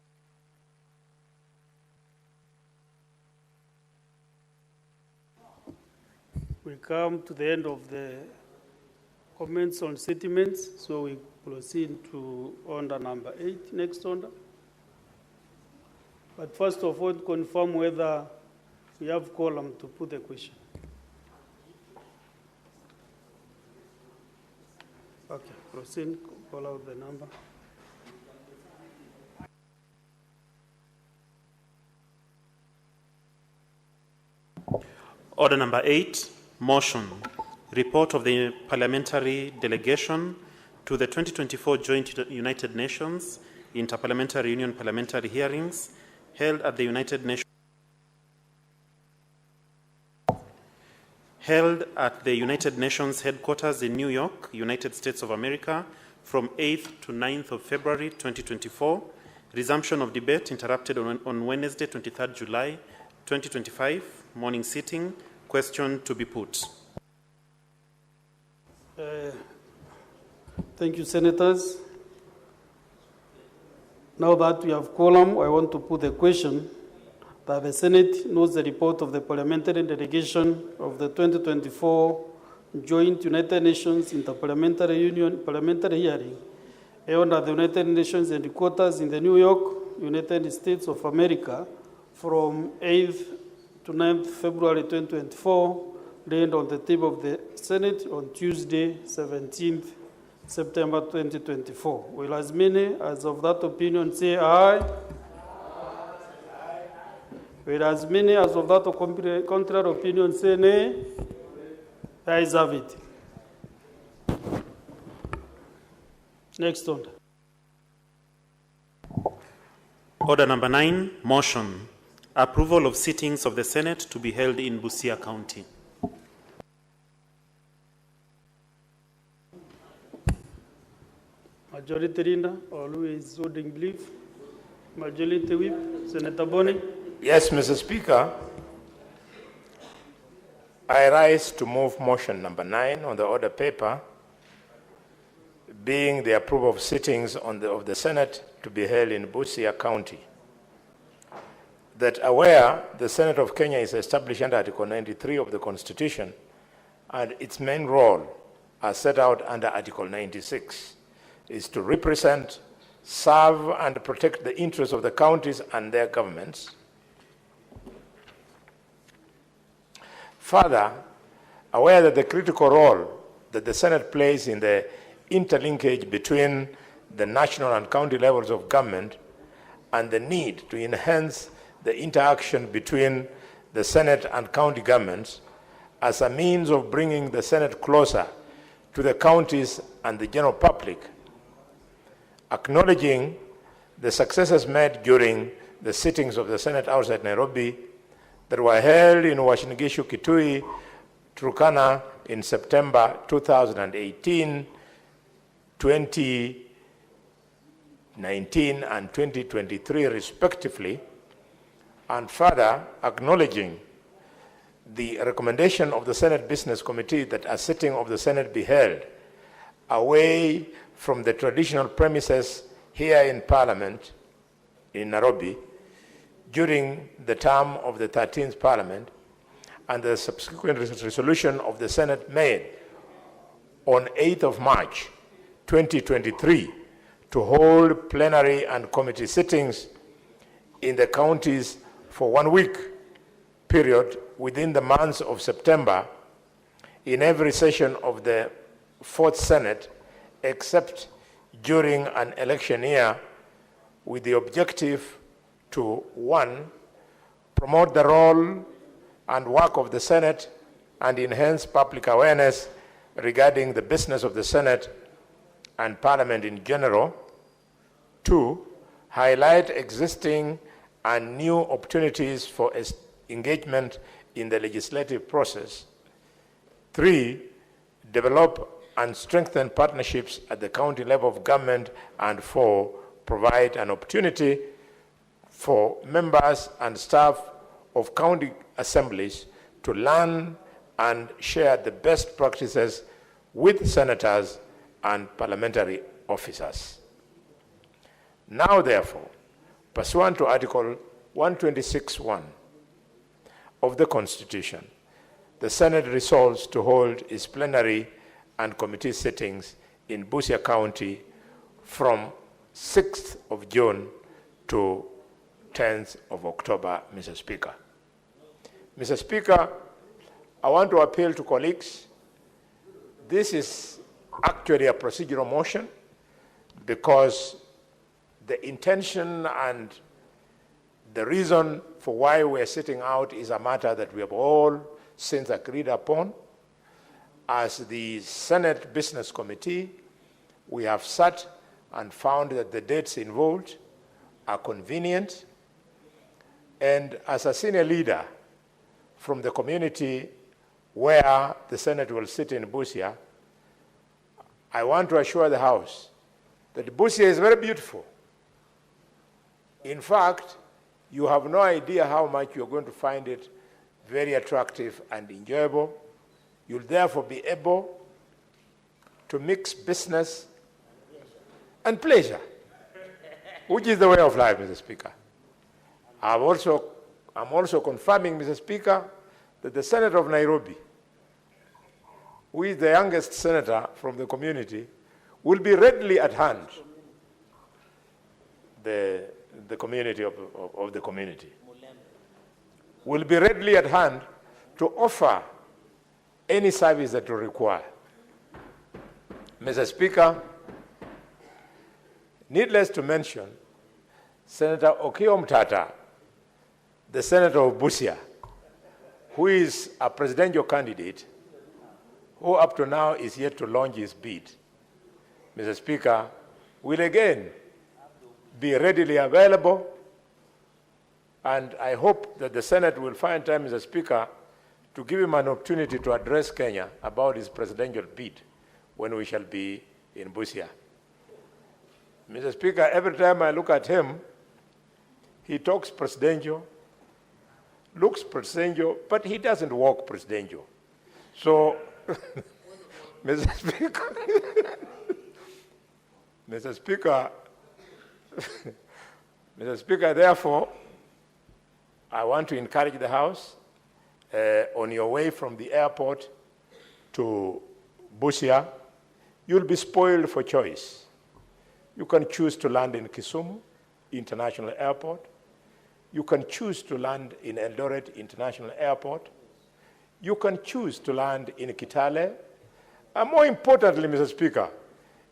we come to the end of the comments on statements, so we proceed to order number 8, next order. But first of all, confirm whether we have quorum to put the question. Okay, proceed, call out the number. Order number 8, motion. Report of the Parliamentary Delegation to the 2024 Joint United Nations Interparliamentary Union Parliamentary Hearings held at the United Nations headquarters in New York, United States of America, from 8th to 9th of February 2024. Resumption of debate interrupted on Wednesday, 23rd July 2025. Morning sitting. Question to be put. Thank you, Senators. Now that we have quorum, I want to put the question that the Senate knows the report of the Parliamentary Delegation of the 2024 Joint United Nations Interparliamentary Union Parliamentary Hearing held at the United Nations headquarters in the New York, United States of America, from 8th to 9th February 2024, laid on the table of the Senate on Tuesday, 17th September 2024. Will as many as of that opinion say aye? Will as many as of that contrary opinion say nay? The ayes have it. Next order. Order number 9, motion. Approval of sittings of the Senate to be held in Busia County. Majority Leader, or who is holding belief? Majority Whip, Senator Boni. Yes, Mr. Speaker. I rise to move motion number 9 on the order paper, being the approval of sittings of the Senate to be held in Busia County. That aware, the Senate of Kenya is established under Article 93 of the Constitution, and its main role, as set out under Article 96, is to represent, serve, and protect the interests of the counties and their governments. Further, aware that the critical role that the Senate plays in the interlinkage between the national and county levels of government and the need to enhance the interaction between the Senate and county governments as a means of bringing the Senate closer to the counties and the general public, acknowledging the successes made during the sittings of the Senate outside Nairobi that were held in Uasin Gishu, Kitui, Turkana in September 2018, 2019, and 2023 respectively, and further acknowledging the recommendation of the Senate Business Committee that a sitting of the Senate be held away from the traditional premises here in Parliament in Nairobi during the term of the 13th Parliament, and the subsequent resolution of the Senate made on 8th of March 2023 to hold plenary and committee sittings in the counties for 1 week period within the months of September in every session of the 4th Senate, except during an election year, with the objective to 1, promote the role and work of the Senate and enhance public awareness regarding the business of the Senate and Parliament in general. 2, highlight existing and new opportunities for engagement in the legislative process. 3, develop and strengthen partnerships at the county level of government. And 4, provide an opportunity for members and staff of county assemblies to learn and share the best practices with senators and parliamentary officers. Now, therefore, pursuant to Article 126(1) of the Constitution, the Senate resolves to hold its plenary and committee sittings in Busia County from 6th of June to 10th of October, Mr. Speaker. Mr. Speaker, I want to appeal to colleagues. This is actually a procedural motion because the intention and the reason for why we're sitting out is a matter that we have all since agreed upon. As the Senate Business Committee, we have sat and found that the dates involved are convenient. And as a senior leader from the community where the Senate will sit in Busia, I want to assure the House that Busia is very beautiful. In fact, you have no idea how much you're going to find it very attractive and enjoyable. You'll therefore be able to mix business and pleasure, which is the way of life, Mr. Speaker. I'm also confirming, Mr. Speaker, that the Senator of Nairobi, who is the youngest senator from the community, will be readily at hand, the community of the community, will be readily at hand to offer any service that you require. Mr. Speaker, needless to mention, Senator Okiya Omtatah, the Senator of Busia, who is a presidential candidate, who up to now is yet to launch his bid, Mr. Speaker, will again be readily available, and I hope that the Senate will find time, Mr. Speaker, to give him an opportunity to address Kenya about his presidential bid when we shall be in Busia. Mr. Speaker, every time I look at him, he talks presidential, looks presidential, but he doesn't walk presidential. So, Mr. Speaker, Mr. Speaker, Mr. Speaker, therefore, I want to encourage the House on your way from the airport to Busia, you'll be spoiled for choice. You can choose to land in Kisumu International Airport. You can choose to land in Eldoret International Airport. You can choose to land in Kitale. And more importantly, Mr. Speaker,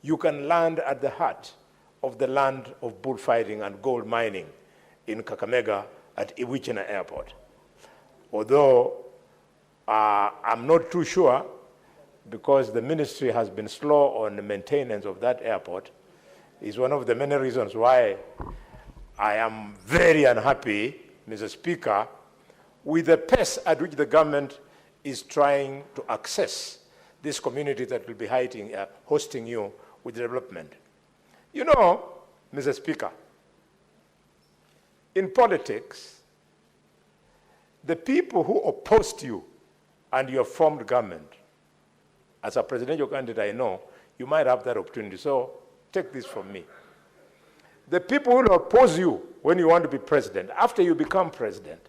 you can land at the heart of the land of bullfighting and gold mining in Kakamega at Iwichina Airport. Although I'm not too sure, because the ministry has been slow on the maintenance of that airport, is one of the many reasons why I am very unhappy, Mr. Speaker, with the pace at which the government is trying to access this community that will be hosting you with development. You know, Mr. Speaker, in politics, the people who opposed you and your formed government, as a presidential candidate, I know you might have that opportunity, so take this from me. The people who oppose you when you want to be president, after you become president,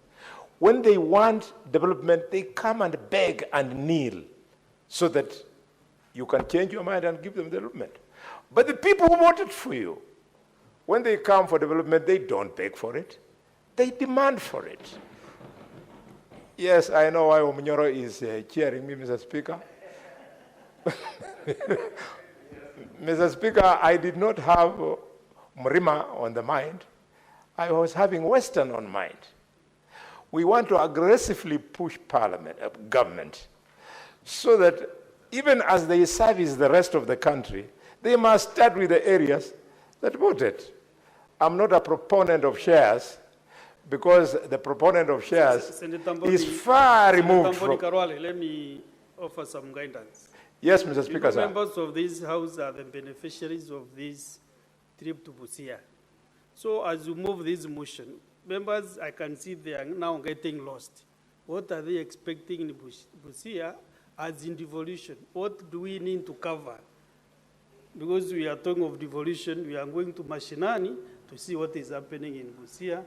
when they want development, they come and beg and kneel so that you can change your mind and give them development. But the people who voted for you, when they come for development, they don't beg for it. They demand for it. Yes, I know why Omunyoro is cheering me, Mr. Speaker. Mr. Speaker, I did not have Mrima on the mind. I was having Western on mind. We want to aggressively push government, so that even as they service the rest of the country, they must start with the areas that voted. I'm not a proponent of shares, because the proponent of shares is far removed from... Let me offer some guidance. Yes, Mr. Speaker, sir. Members of this House are the beneficiaries of this trip to Busia. So as you move this motion, members, I can see they are now getting lost. What are they expecting in Busia as in devolution? What do we need to cover because we are talking of devolution, we are going to Mashinani to see what is happening in Busia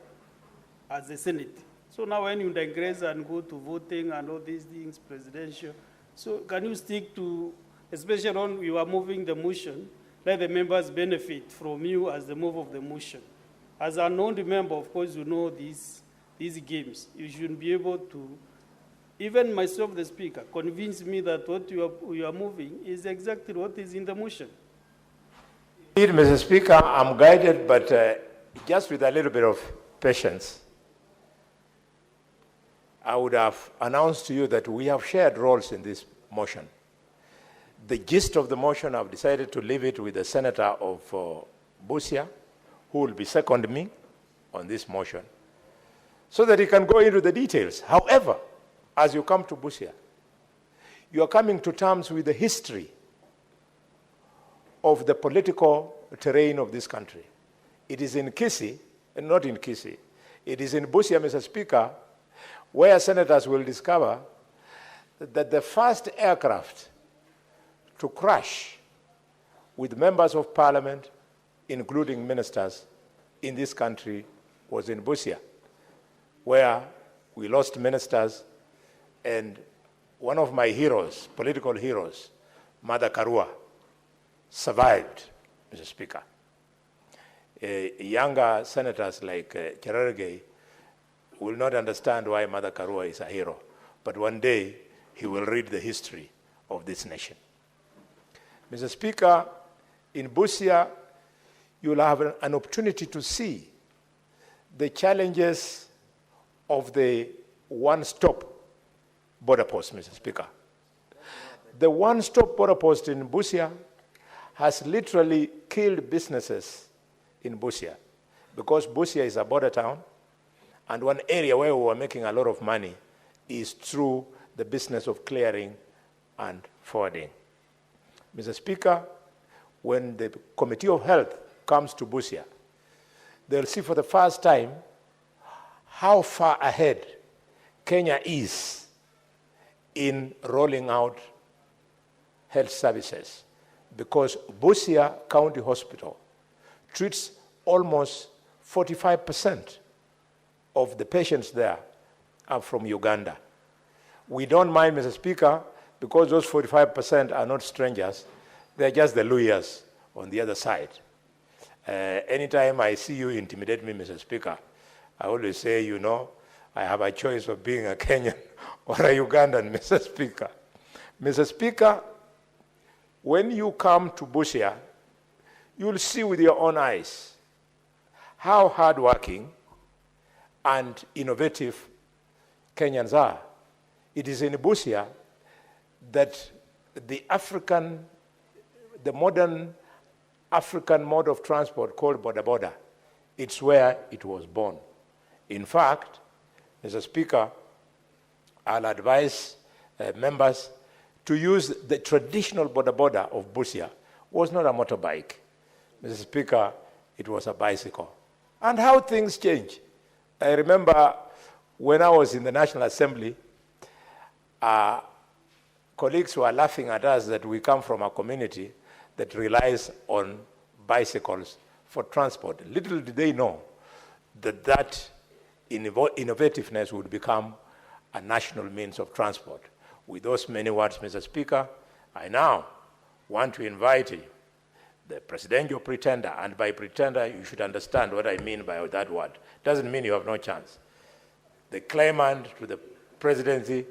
as the Senate. So now when you digress and go to voting and all these things, presidential, so can you stick to, especially when you are moving the motion, let the members benefit from you as the move of the motion. As a non-member, of course, you know these games. You should be able to, even myself, the speaker, convince me that what you are moving is exactly what is in the motion. Indeed, Mr. Speaker, I'm guided, but just with a little bit of patience, I would have announced to you that we have shared roles in this motion. The gist of the motion, I've decided to leave it with the Senator of Busia, who will be second me on this motion, so that he can go into the details. However, as you come to Busia, you are coming to terms with the history of the political terrain of this country. It is in Kisii, and not in Kisii, it is in Busia, Mr. Speaker, where senators will discover that the first aircraft to crash with members of parliament, including ministers, in this country was in Busia, where we lost ministers, and one of my heroes, political heroes, Mother Karua, survived, Mr. Speaker. Younger senators like Cherargei will not understand why Mother Karua is a hero, but one day he will read the history of this nation. Mr. Speaker, in Busia, you will have an opportunity to see the challenges of the one-stop border post, Mr. Speaker. The one-stop border post in Busia has literally killed businesses in Busia, because Busia is a border town, and one area where we were making a lot of money is through the business of clearing and forwarding. Mr. Speaker, when the Committee of Health comes to Busia, they'll see for the first time how far ahead Kenya is in rolling out health services, because Busia County Hospital treats almost 45% of the patients there are from Uganda. We don't mind, Mr. Speaker, because those 45% are not strangers. They're just the lawyers on the other side. Anytime I see you intimidate me, Mr. Speaker, I always say, you know, I have a choice of being a Kenyan or a Ugandan, Mr. Speaker. Mr. Speaker, when you come to Busia, you'll see with your own eyes how hardworking and innovative Kenyans are. It is in Busia that the modern African mode of transport called boda boda, it's where it was born. In fact, Mr. Speaker, I'll advise members to use the traditional boda boda of Busia. Was not a motorbike. Mr. Speaker, it was a bicycle. And how things change. I remember when I was in the National Assembly, colleagues were laughing at us that we come from a community that relies on bicycles for transport. Little did they know that that innovativeness would become a national means of transport. With those many words, Mr. Speaker, I now want to invite you, the presidential pretender, and by pretender, you should understand what I mean by that word. Doesn't mean you have no chance. The claimant to the presidency,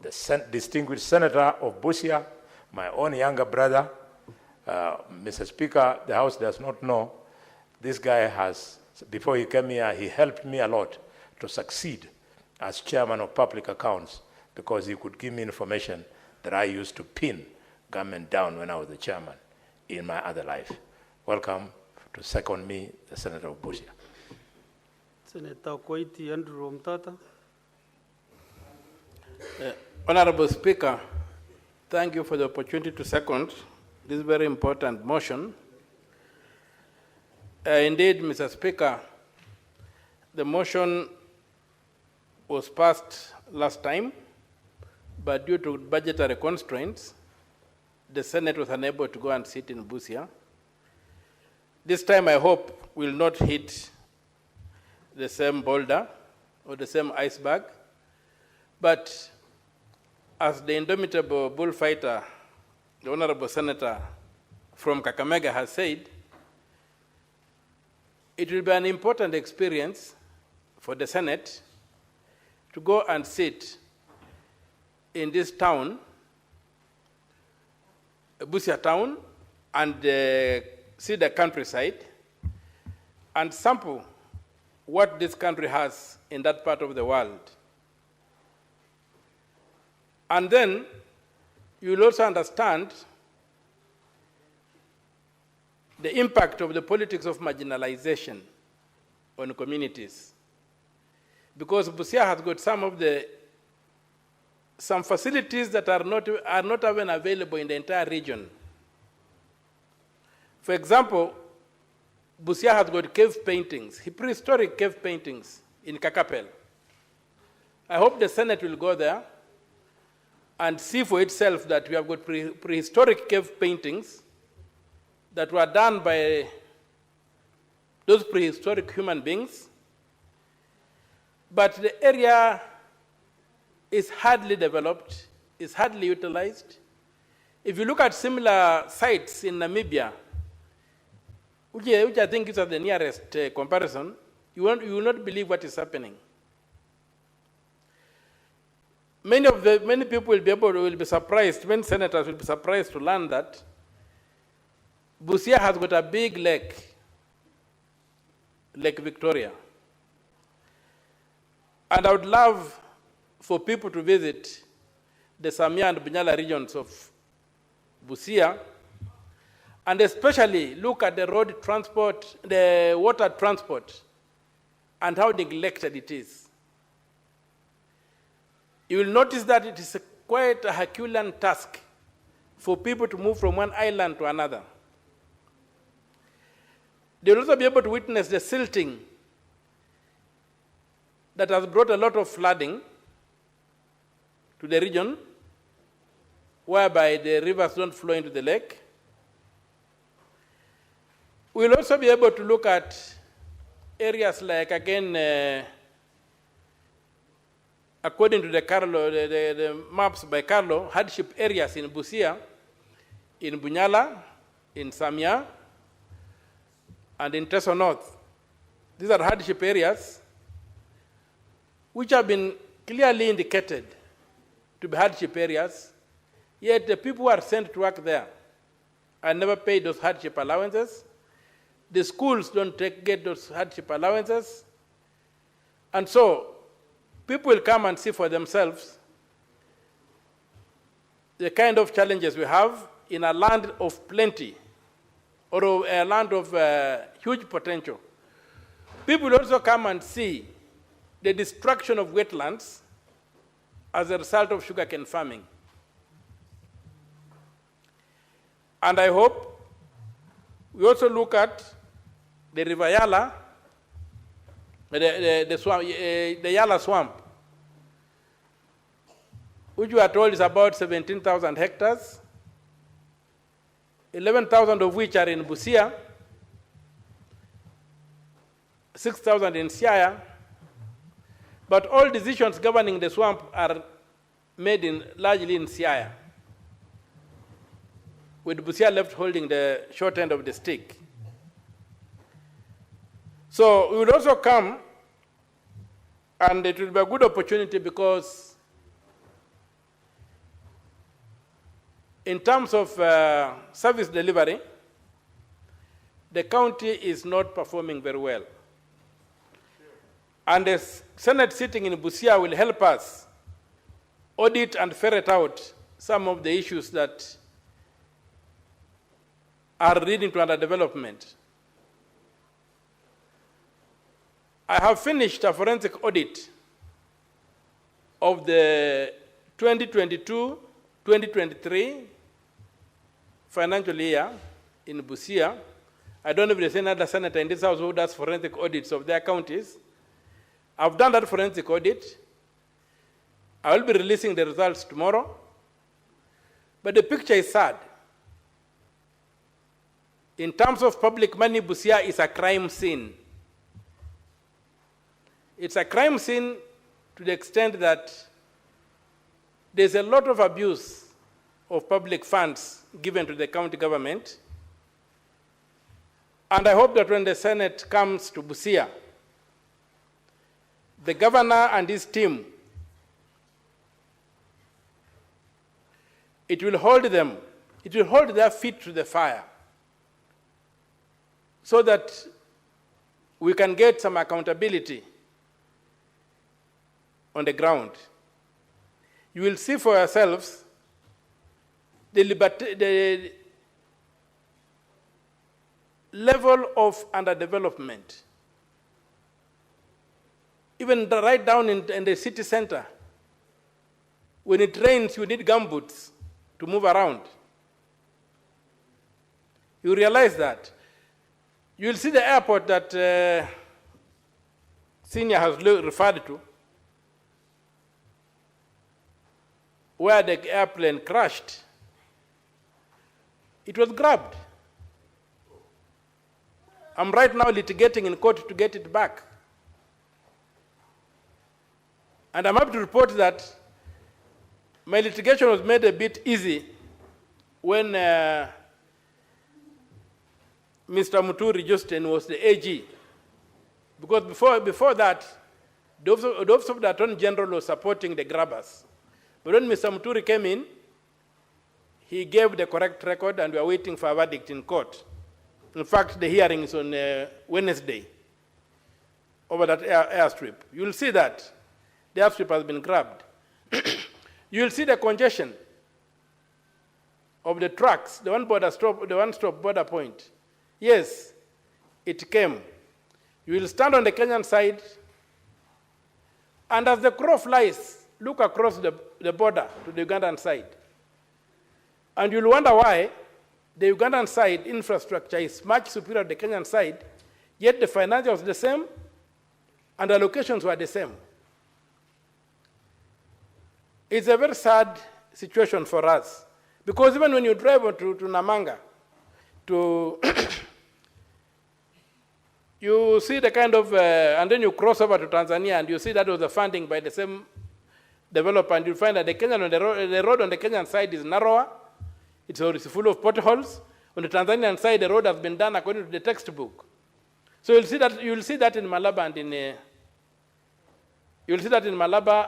the distinguished senator of Busia, my own younger brother, Mr. Speaker, the House does not know, this guy has, before he came here, he helped me a lot to succeed as chairman of public accounts, because he could give me information that I used to pin government down when I was the chairman in my other life. Welcome to second me, the Senator of Busia. Senator Koiti Andrew Mtata. Honorable Speaker, thank you for the opportunity to second this very important motion. Indeed, Mr. Speaker, the motion was passed last time, but due to budgetary constraints, the Senate was unable to go and sit in Busia. This time I hope we'll not hit the same boulder or the same iceberg, but as the indomitable bullfighter, the Honorable Senator from Kakamega has said, it will be an important experience for the Senate to go and sit in this town, Busia town, and see the countryside and sample what this country has in that part of the world. And then you will also understand the impact of the politics of marginalization on communities. Because Busia has got some facilities that are not even available in the entire region. For example, Busia has got cave paintings, prehistoric cave paintings in Kakapel. I hope the Senate will go there and see for itself that we have got prehistoric cave paintings that were done by those prehistoric human beings. But the area is hardly developed, is hardly utilized. If you look at similar sites in Namibia, which I think is the nearest comparison, you will not believe what is happening. Many people will be surprised, many senators will be surprised to learn that Busia has got a big lake, Lake Victoria. And I would love for people to visit the Samia and Bunyala regions of Busia, and especially look at the road transport, the water transport, and how neglected it is. You will notice that it is quite a Herculean task for people to move from one island to another. They will also be able to witness the silting that has brought a lot of flooding to the region, whereby the rivers don't flow into the lake. We will also be able to look at areas like, again, according to the maps by Carlo, hardship areas in Busia, in Bunyala, in Samia, and in Teso North. These are hardship areas which have been clearly indicated to be hardship areas, yet the people who are sent to work there are never paid those hardship allowances. The schools don't get those hardship allowances. And so people will come and see for themselves the kind of challenges we have in a land of plenty, or a land of huge potential. People will also come and see the destruction of wetlands as a result of sugarcane farming. And I hope we also look at the River Yala, the Yala swamp, which we are told is about 17,000 hectares, 11,000 of which are in Busia, 6,000 in Siaya, but all decisions governing the swamp are made largely in Siaya, with Busia left holding the short end of the stick. So we will also come, and it will be a good opportunity because in terms of service delivery, the county is not performing very well. And the Senate sitting in Busia will help us audit and ferret out some of the issues that are leading to underdevelopment. I have finished a forensic audit of the 2022-2023 financial year in Busia. I don't know if there's any other senator in this house who does forensic audits of their counties. I've done that forensic audit. I will be releasing the results tomorrow. But the picture is sad. In terms of public money, Busia is a crime scene. It's a crime scene to the extent that there's a lot of abuse of public funds given to the county government. And I hope that when the Senate comes to Busia, the governor and his team, it will hold their feet to the fire so that we can get some accountability on the ground. You will see for yourselves the level of underdevelopment. Even right down in the city center, when it rains, you need gumboots to move around. You realize that. You will see the airport that Senior has referred to, where the airplane crashed. It was grabbed. I'm right now litigating in court to get it back. And I'm happy to report that my litigation was made a bit easy when Mr. Muturi Justin was the AG. Because before that, the Office of the Attorney General was supporting the grabbers. But when Mr. Muturi came in, he gave the correct record and we are waiting for a verdict in court. In fact, the hearing is on Wednesday over that airstrip. You will see that the airstrip has been grabbed. You will see the congestion of the trucks, the one-stop border point. Yes, it came. You will stand on the Kenyan side, and as the crow flies, look across the border to the Ugandan side. And you'll wonder why the Ugandan side infrastructure is much superior to the Kenyan side, yet the financials are the same, and the allocations were the same. It's a very sad situation for us, because even when you drive to Namanga, you see the kind of, and then you cross over to Tanzania, and you see that was the funding by the same developer, and you find that the road on the Kenyan side is narrower, it's full of potholes. On the Tanzanian side, the road has been done according to the textbook. So you'll see that in Malaba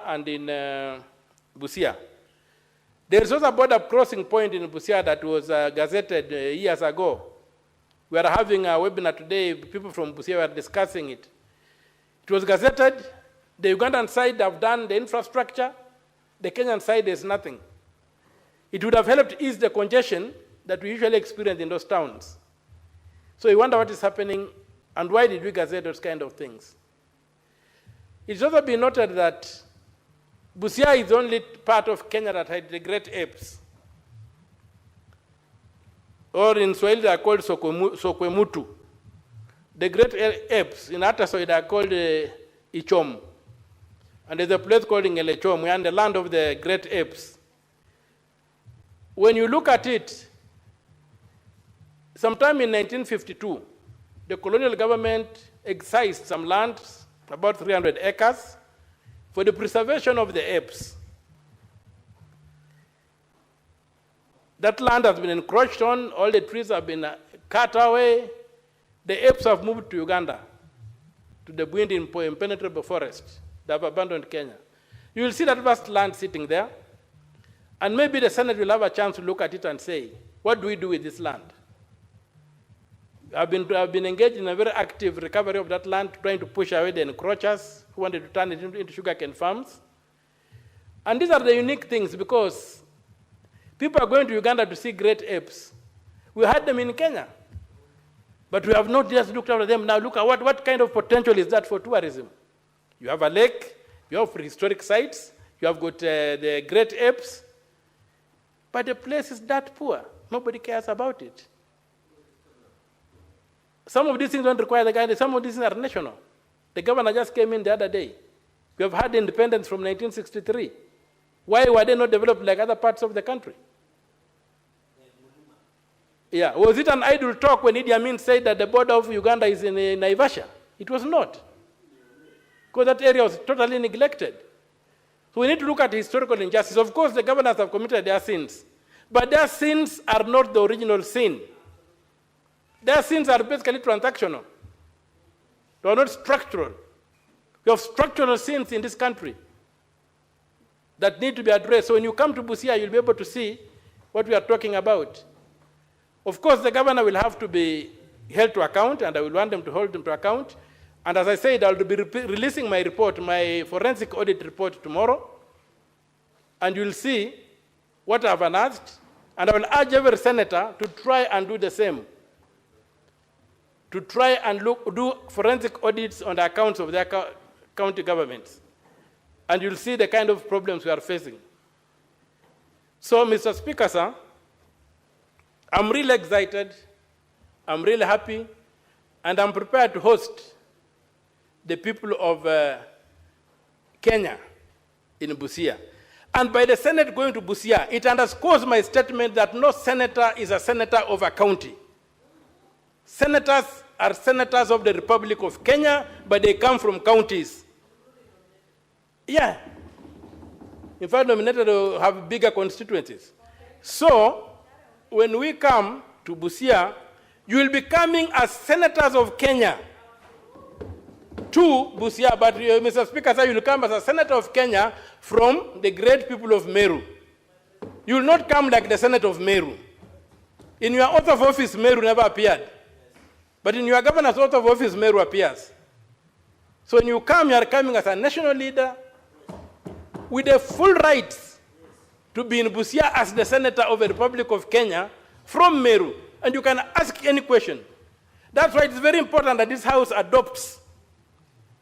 and in Busia. There is also a border crossing point in Busia that was gazetted years ago. We are having a webinar today. People from Busia were discussing it. It was gazetted. The Ugandan side have done the infrastructure. The Kenyan side is nothing. It would have helped ease the congestion that we usually experience in those towns. So you wonder what is happening and why did we gazette those kind of things. It's also been noted that Busia is the only part of Kenya that had the great apes. Or in Swahili they are called Sokwemutu. The great apes in Atasoy they are called Ichom. And there's a place called Ngelechom. We are in the land of the great apes. When you look at it, sometime in 1952, the colonial government excised some land, about 300 acres, for the preservation of the apes. That land has been encroached on, all the trees have been cut away. The apes have moved to Uganda, to the Bwindi impenetrable forest. They have abandoned Kenya. You will see that vast land sitting there, and maybe the Senate will have a chance to look at it and say, what do we do with this land? I've been engaged in a very active recovery of that land, trying to push away the encroachers who wanted to turn it into sugarcane farms. And these are the unique things, because people are going to Uganda to see great apes. We had them in Kenya, but we have not just looked after them. Now look at what kind of potential is that for tourism. You have a lake, you have prehistoric sites, you have got the great apes, but the place is that poor. Nobody cares about it. Some of these things don't require the guidance. Some of these things are national. The governor just came in the other day. We have had independence from 1963. Why were they not developed like other parts of the country? Yeah, was it an idle talk when Idi Amin said that the border of Uganda is in Naivasha? It was not, because that area was totally neglected. So we need to look at historical injustice. Of course, the governors have committed their sins, but their sins are not the original sin. Their sins are basically transactional. They are not structural. We have structural sins in this country that need to be addressed. So when you come to Busia, you'll be able to see what we are talking about. Of course, the governor will have to be held to account, and I will want them to hold him to account. And as I said, I'll be releasing my report, my forensic audit report tomorrow, and you'll see what I've unearthed. And I will urge every senator to try and do the same, to try and do forensic audits on the accounts of their county governments. And you'll see the kind of problems we are facing. So, Mr. Speaker, sir, I'm really excited, I'm really happy, and I'm prepared to host the people of Kenya in Busia. And by the Senate going to Busia, it underscores my statement that no senator is a senator of a county. Senators are senators of the Republic of Kenya, but they come from counties. Yeah. In fact, nominated to have bigger constituencies. So, when we come to Busia, you will be coming as senators of Kenya to Busia, but Mr. Speaker, sir, you will come as a senator of Kenya from the great people of Meru. You will not come like the Senate of Meru. In your oath of office, Meru never appeared. But in your governor's oath of office, Meru appears. So when you come, you are coming as a national leader with the full rights to be in Busia as the senator of the Republic of Kenya from Meru. And you can ask any question. That's why it's very important that this House adopts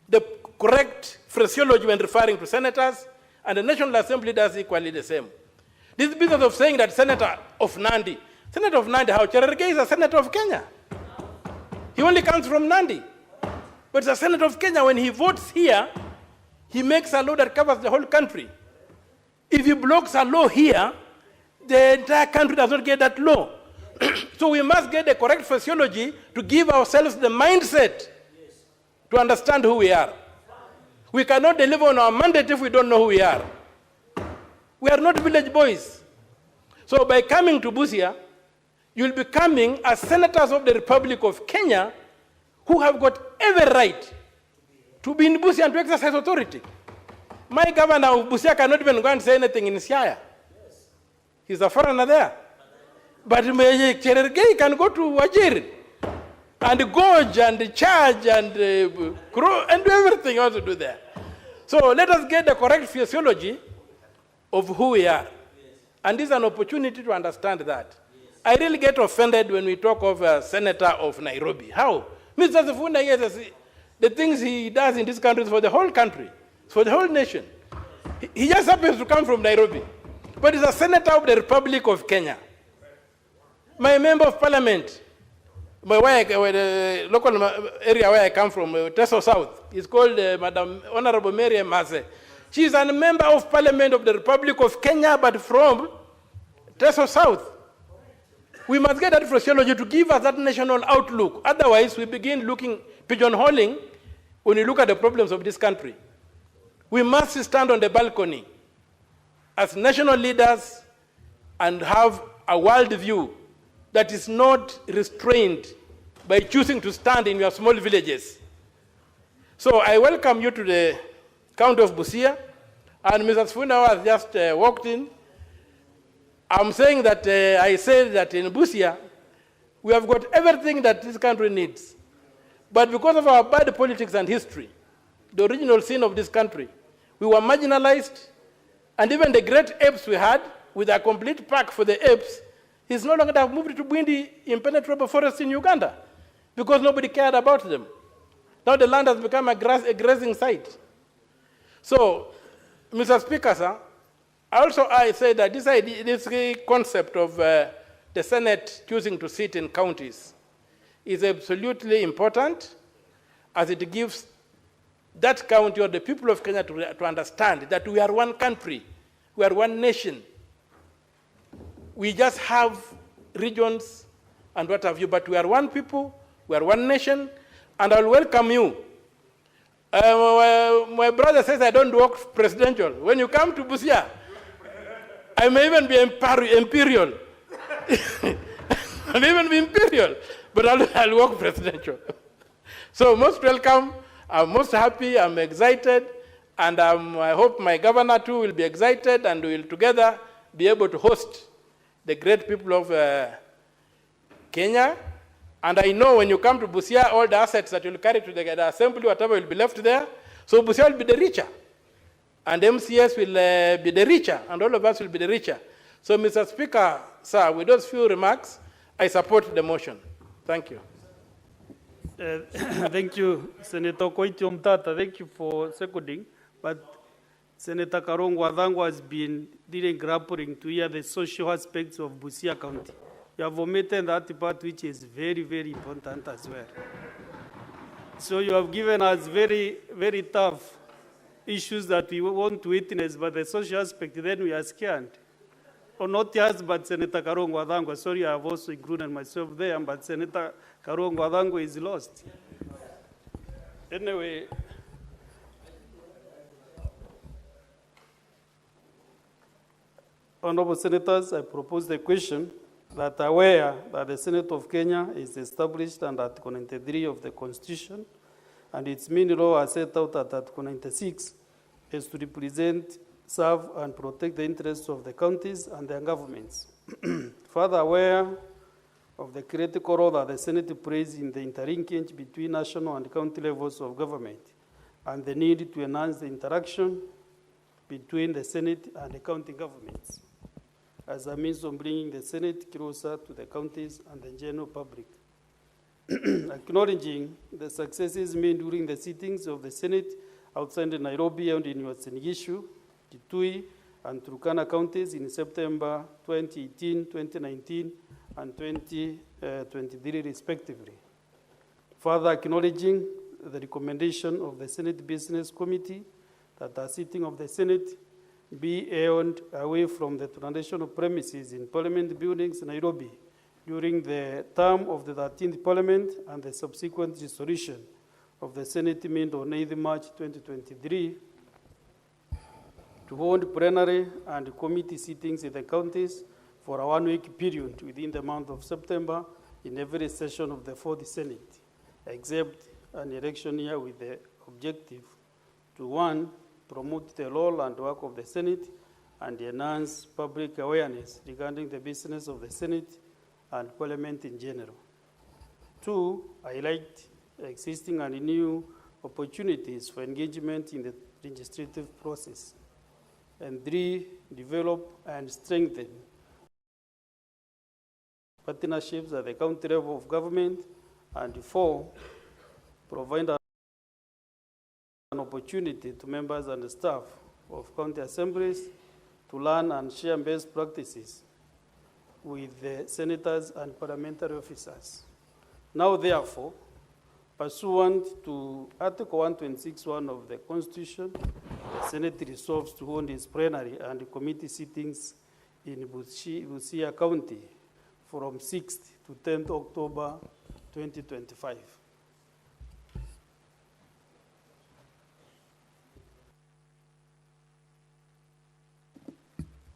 the correct phraseology when referring to senators, and the National Assembly does equally the same. This business of saying that Senator of Nandi, how Cherargei is a senator of Kenya. He only comes from Nandi. But it's a senator of Kenya. When he votes here, he makes a law that covers the whole country. If he blocks a law here, the entire country does not get that law. So we must get the correct phraseology to give ourselves the mindset to understand who we are. We cannot deliver on our mandate if we don't know who we are. We are not village boys. So by coming to Busia, you'll be coming as senators of the Republic of Kenya who have got every right to be in Busia and to exercise authority. My governor of Busia cannot even go and say anything in Siaya. He's a foreigner there. But Cherargei can go to Wajir and gorge and charge and do everything else to do there. So let us get the correct physiology of who we are. And this is an opportunity to understand that. I really get offended when we talk of a senator of Nairobi. How? Mr. Sifuna, yes, the things he does in this country is for the whole country. It's for the whole nation. He just happens to come from Nairobi. But he's a senator of the Republic of Kenya. My member of parliament, the local area where I come from, Teso South, is called Madam Honorable Mary Mase. She is a member of parliament of the Republic of Kenya, but from Teso South. We must get that phraseology to give us that national outlook. Otherwise, we begin looking, pigeonholing, when we look at the problems of this country. We must stand on the balcony as national leaders and have a world view that is not restrained by choosing to stand in your small villages. So I welcome you to the county of Busia, and Mrs. Funa has just walked in. I'm saying that I said that in Busia, we have got everything that this country needs. But because of our bad politics and history, the original sin of this country, we were marginalized, and even the great apes we had, with a complete park for the apes, is no longer have moved to Bwindi impenetrable forest in Uganda because nobody cared about them. Now the land has become a grazing site. So, Mr. Speaker, sir, I say that this concept of the Senate choosing to sit in counties is absolutely important, as it gives that county or the people of Kenya to understand that we are one country, we are one nation. We just have regions and what have you, but we are one people, we are one nation, and I'll welcome you. My brother says I don't work presidential. When you come to Busia, I may even be imperial. I'll even be imperial, but I'll work presidential. So most welcome, I'm most happy, I'm excited, and I hope my governor too will be excited, and we will together be able to host the great people of Kenya. And I know when you come to Busia, all the assets that you'll carry to the assembly, whatever will be left there, so Busia will be the richer. And MCS will be the richer, and all of us will be the richer. So, Mr. Speaker, sir, with those few remarks, I support the motion. Thank you. Thank you, Senator Koiti Omtata. Thank you for seconding. But Senator Karongo Wadhango has been grappling to hear the social aspects of Busia County. You have omitted that part, which is very, very important as well. So you have given us very, very tough issues that we want to witness, but the social aspect, then we are scared. Or not just, but Senator Karongo Wadhango. Sorry, I have also included myself there, but Senator Karongo Wadhango is lost. Anyway, Honorable Senators, I propose the question that aware that the Senate of Kenya is established under Article 93 of the Constitution, and its main law as set out at Article 96 is to represent, serve, and protect the interests of the counties and their governments. Further aware of the critical role that the Senate plays in the interlinkage between national and county levels of government, and the need to enhance the interaction between the Senate and the county governments as a means of bringing the Senate closer to the counties and the general public. Acknowledging the successes made during the sittings of the Senate outside Nairobi and in Uasin Gishu, Kitui, and Turkana counties in September 2018, 2019, and 2023 respectively. Further acknowledging the recommendation of the Senate Business Committee that the sitting of the Senate be held away from the traditional premises in Parliament buildings in Nairobi during the term of the 13th Parliament and the subsequent dissolution of the Senate made on 8th March 2023 to hold plenary and committee sittings in the counties for a one-week period within the month of September in every session of the 4th Senate, except an election year with the objective to, 1, promote the role and work of the Senate and enhance public awareness regarding the business of the Senate and Parliament in general. 2, highlight existing and new opportunities for engagement in the legislative process. And 3, develop and strengthen partnerships at the county level of government. And 4, provide an opportunity to members and staff of county assemblies to learn and share best practices with the senators and parliamentary officers. Now, therefore, pursuant to Article 126(1) of the Constitution, the Senate resolves to hold its plenary and committee sittings in Busia County from 6th to 10th October 2025.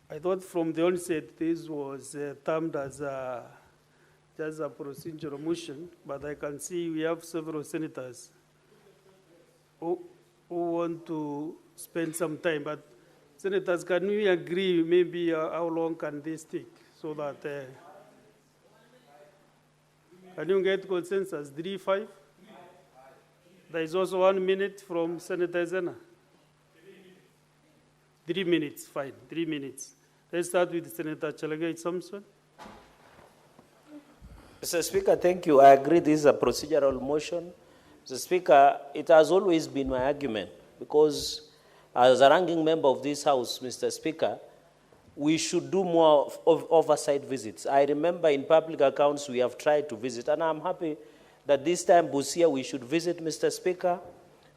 I thought from the onset this was termed as just a procedural motion, but I can see we have several senators who want to spend some time. But senators, can we agree maybe how long can this take so that can you get consensus? 3, 5? There is also 1 minute from Senator Zena. 3 minutes, fine, 3 minutes. Let's start with Senator Chelagai Samson. Mr. Speaker, thank you. I agree this is a procedural motion. Mr. Speaker, it has always been my argument because as a ranking member of this House, Mr. Speaker, we should do more of oversight visits. I remember in public accounts we have tried to visit, and I'm happy that this time Busia we should visit, Mr. Speaker.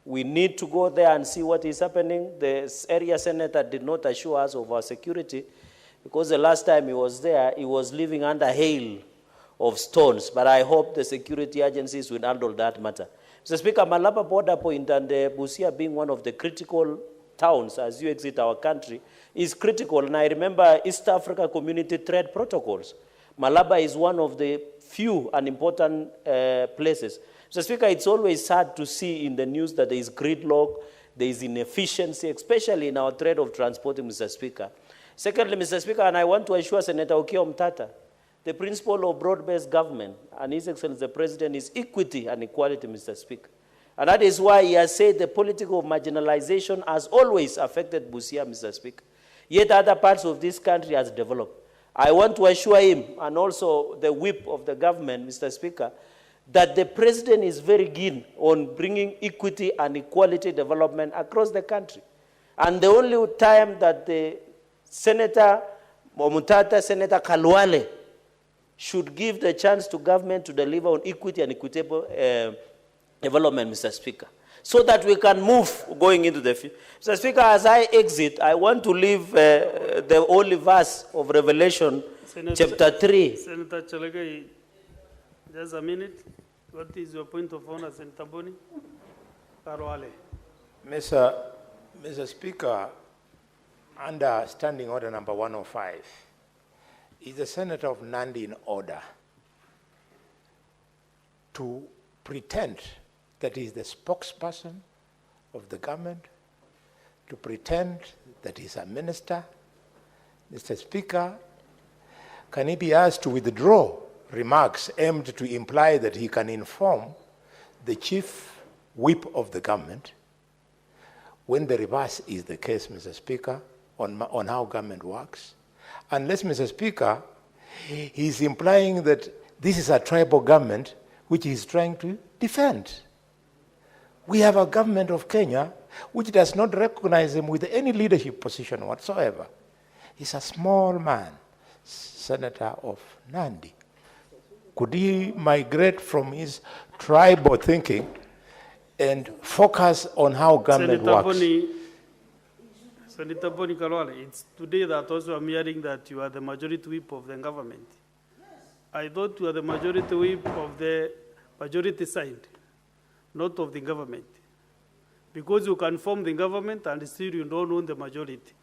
We need to go there and see what is happening. The area senator did not assure us of our security because the last time he was there, he was living under hail of stones, but I hope the security agencies will handle that matter. Mr. Speaker, Malaba border point and Busia being one of the critical towns as you exit our country is critical. And I remember East Africa Community Trade Protocols. Malaba is one of the few and important places. Mr. Speaker, it's always sad to see in the news that there is gridlock, there is inefficiency, especially in our trade of transporting, Mr. Speaker. Secondly, Mr. Speaker, and I want to assure Senator Okiya Omtata, the principle of broad-based government, and His Excellency the President, is equity and equality, Mr. Speaker. And that is why he has said the politics of marginalization has always affected Busia, Mr. Speaker. Yet other parts of this country has developed. I want to assure him, and also the whip of the government, Mr. Speaker, that the President is very keen on bringing equity and equality development across the country. And the only time that the Senator Omtata, Senator Kalwale, should give the chance to government to deliver on equity and equitable development, Mr. Speaker, so that we can move going into the future. Mr. Speaker, as I exit, I want to leave the only verse of Revelation, chapter 3. Senator Chalagai, just a minute. What is your point of honor, Senator Boni? Karwale. Mr. Speaker, under Standing Order number 105, is the Senator of Nandi in order to pretend that he is the spokesperson of the government, to pretend that he is a minister? Mr. Speaker, can he be asked to withdraw remarks aimed to imply that he can inform the chief whip of the government when the reverse is the case, Mr. Speaker, on how government works? Unless, Mr. Speaker, he's implying that this is a tribal government which he's trying to defend. We have a government of Kenya which does not recognize him with any leadership position whatsoever. He's a small man, Senator of Nandi. Could he migrate from his tribal thinking and focus on how government works? Senator Boni Kalwale, it's today that also I'm hearing that you are the majority whip of the government. I thought you are the majority whip of the majority side, not of the government. Because you can form the government and still you don't own the majority.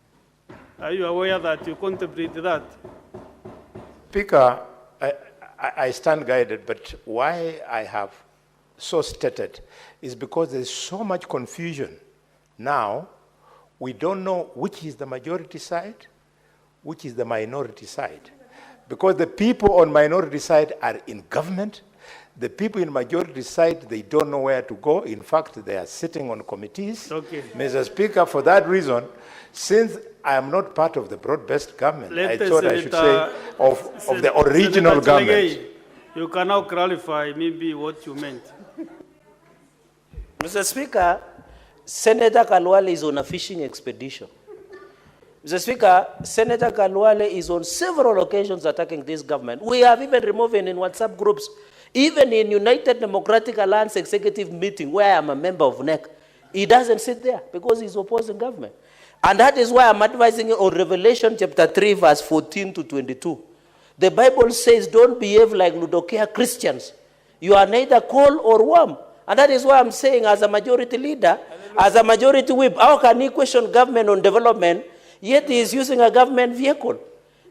Are you aware that you contemplate that? Speaker, I stand guided, but why I have so stated is because there's so much confusion now. We don't know which is the majority side, which is the minority side. Because the people on minority side are in government. The people in majority side, they don't know where to go. In fact, they are sitting on committees. Okay. Mr. Speaker, for that reason, since I am not part of the broad-based government, I thought I should say of the original government. You can now clarify maybe what you meant. Mr. Speaker, Senator Kalwale is on a fishing expedition. Mr. Speaker, Senator Kalwale is on several occasions attacking this government. We have even removed him in WhatsApp groups, even in United Democratic Alliance executive meeting where I am a member of NEC. He doesn't sit there because he's opposing government. And that is why I'm advising you on Revelation chapter 3, verse 14 to 22. The Bible says, don't behave like Laodicea Christians. You are neither cold or warm. And that is why I'm saying, as a majority leader, as a majority whip, how can he question government on development, yet he is using a government vehicle?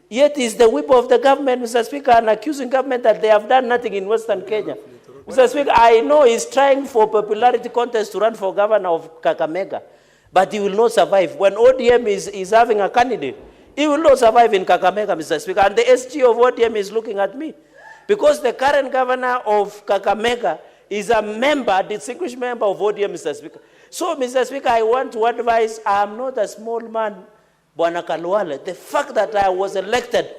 Yet he is the whip of the government, Mr. Speaker, and accusing government that they have done nothing in Western Kenya. Mr. Speaker, I know he's trying for popularity contest to run for governor of Kakamega, but he will not survive. When ODM is having a candidate, he will not survive in Kakamega, Mr. Speaker. And the SG of ODM is looking at me. Because the current governor of Kakamega is a member, distinguished member of ODM, Mr. Speaker. So, Mr. Speaker, I want to advise, I am not a small man, Bwana Kalwale. The fact that I was elected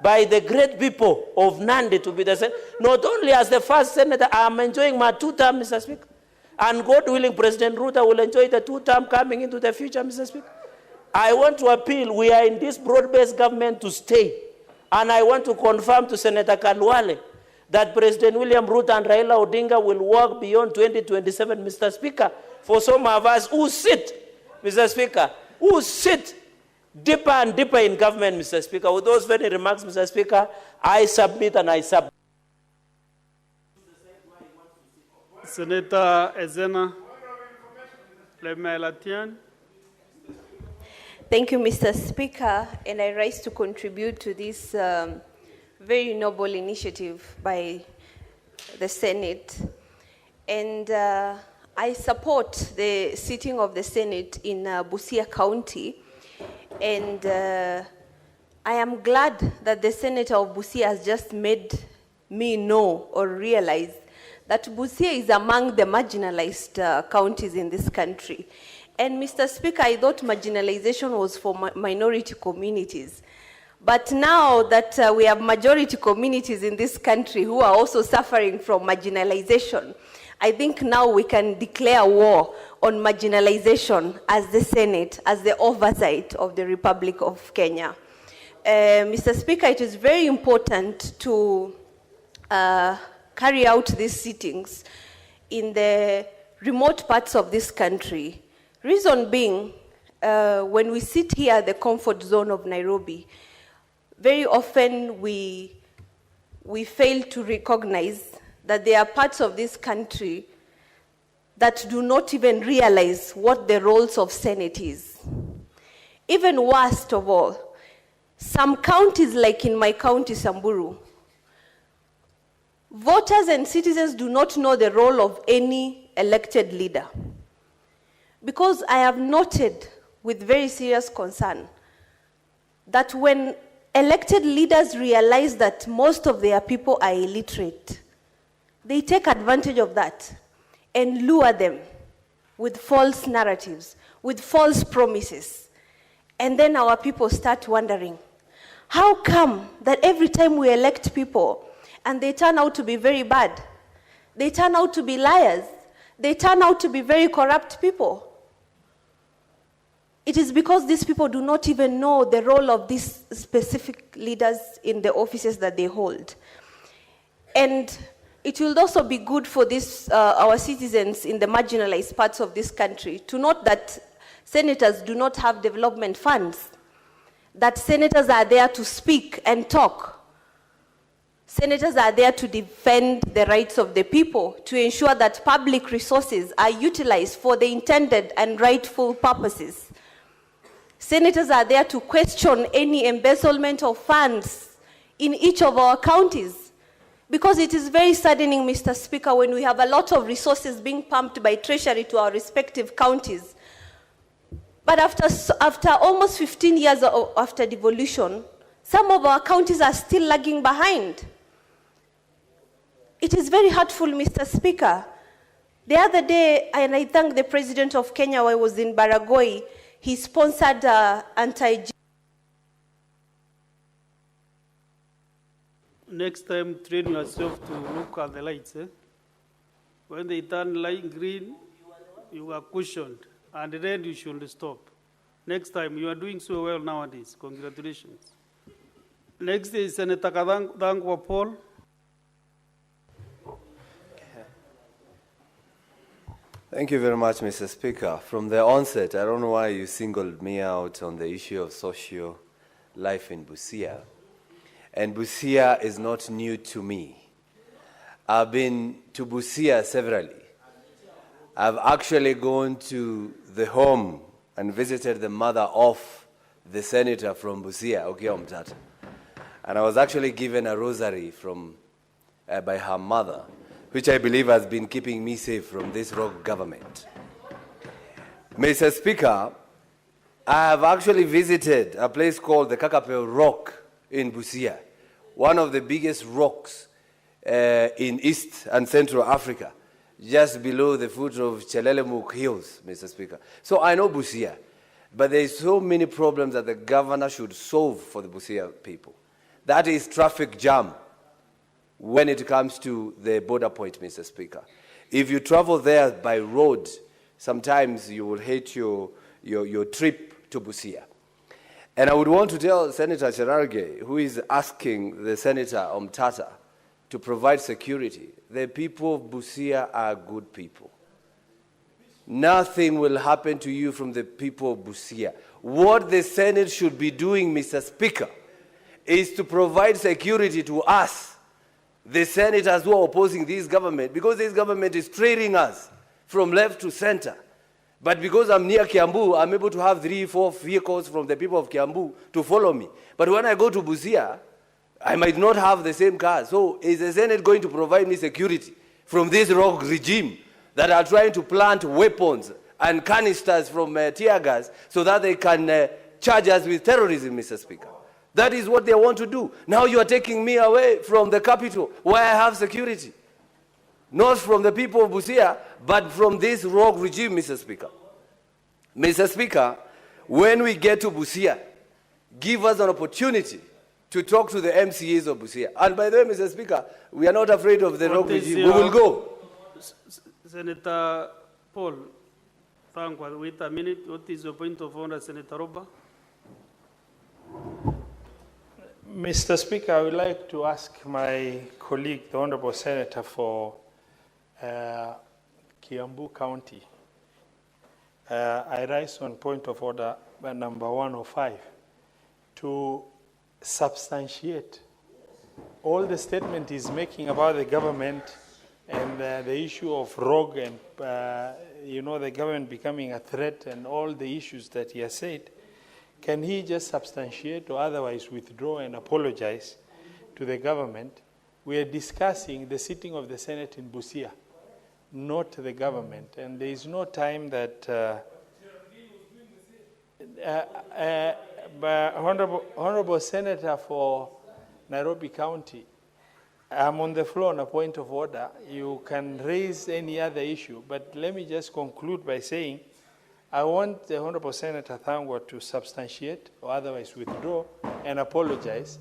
by the great people of Nandi to be the Senator, not only as the first Senator, I am enjoying my 2 terms, Mr. Speaker. And God willing, President Ruto will enjoy the 2 terms coming into the future, Mr. Speaker. I want to appeal, we are in this broad-based government to stay. And I want to confirm to Senator Kalwale that President William Ruto and Raila Odinga will work beyond 2027, Mr. Speaker, for some of us who sit, Mr. Speaker, who sit deeper and deeper in government, Mr. Speaker. With those very remarks, Mr. Speaker, I submit and I submit. Senator Ezena Lemelatian. Thank you, Mr. Speaker, and I rise to contribute to this very noble initiative by the Senate. And I support the sitting of the Senate in Busia County. And I am glad that the Senator of Busia has just made me know or realize that Busia is among the marginalized counties in this country. And Mr. Speaker, I thought marginalization was for minority communities. But now that we have majority communities in this country who are also suffering from marginalization, I think now we can declare war on marginalization as the Senate, as the oversight of the Republic of Kenya. Mr. Speaker, it is very important to carry out these sittings in the remote parts of this country. Reason being, when we sit here at the comfort zone of Nairobi, very often we fail to recognize that there are parts of this country that do not even realize what the roles of Senate is. Even worst of all, some counties, like in my county, Samburu, voters and citizens do not know the role of any elected leader. Because I have noted with very serious concern that when elected leaders realize that most of their people are illiterate, they take advantage of that and lure them with false narratives, with false promises. And then our people start wondering, how come that every time we elect people and they turn out to be very bad, they turn out to be liars, they turn out to be very corrupt people? It is because these people do not even know the role of these specific leaders in the offices that they hold. And it will also be good for this, our citizens in the marginalized parts of this country to note that senators do not have development funds, that senators are there to speak and talk. Senators are there to defend the rights of the people, to ensure that public resources are utilized for the intended and rightful purposes. Senators are there to question any embezzlement of funds in each of our counties. Because it is very saddening, Mr. Speaker, when we have a lot of resources being pumped by Treasury to our respective counties. But after almost 15 years after devolution, some of our counties are still lagging behind. It is very hurtful, Mr. Speaker. The other day, and I thank the President of Kenya when I was in Baragoi, he sponsored Next time, train yourself to look at the lights. When they turn light green, you are cushioned, and red, you should stop. Next time, you are doing so well nowadays. Congratulations. Next is Senator Kadangwa Paul. Thank you very much, Mr. Speaker. From the onset, I don't know why you singled me out on the issue of social life in Busia. And Busia is not new to me. I've been to Busia severally. I've actually gone to the home and visited the mother of the senator from Busia, Okiya Omtata. And I was actually given a rosary by her mother, which I believe has been keeping me safe from this rogue government. Mr. Speaker, I have actually visited a place called the Kakapel Rock in Busia, one of the biggest rocks in East and Central Africa, just below the foot of Chelelemuk Hills, Mr. Speaker. So I know Busia, but there are so many problems that the governor should solve for the Busia people. That is traffic jam when it comes to the border point, Mr. Speaker. If you travel there by road, sometimes you will hate your trip to Busia. And I would want to tell Senator Cherargei, who is asking the Senator Omtata to provide security, the people of Busia are good people. Nothing will happen to you from the people of Busia. What the Senate should be doing, Mr. Speaker, is to provide security to us, the senators who are opposing this government, because this government is trailing us from left to center. But because I'm near Kiambu, I'm able to have 3, 4 vehicles from the people of Kiambu to follow me. But when I go to Busia, I might not have the same car. So is the Senate going to provide me security from this rogue regime that are trying to plant weapons and canisters from tear gas so that they can charge us with terrorism, Mr. Speaker? That is what they want to do. Now you are taking me away from the capital where I have security. Not from the people of Busia, but from this rogue regime, Mr. Speaker. Mr. Speaker, when we get to Busia, give us an opportunity to talk to the MCAs of Busia. And by the way, Mr. Speaker, we are not afraid of the rogue regime. We will go. Senator Paul, thank you. Wait a minute. What is your point of order, Senator Roba? Mr. Speaker, I would like to ask my colleague, the Honorable Senator for Kiambu County. I rise on point of order number 105 to substantiate all the statement he's making about the government and the issue of rogue and, the government becoming a threat and all the issues that he has said. Can he just substantiate or otherwise withdraw and apologize to the government? We are discussing the sitting of the Senate in Busia, not the government. And there is no time that Honorable Senator for Nairobi County, I'm on the floor on a point of order. You can raise any other issue, but let me just conclude by saying I want the Honorable Senator Thangwa to substantiate or otherwise withdraw and apologize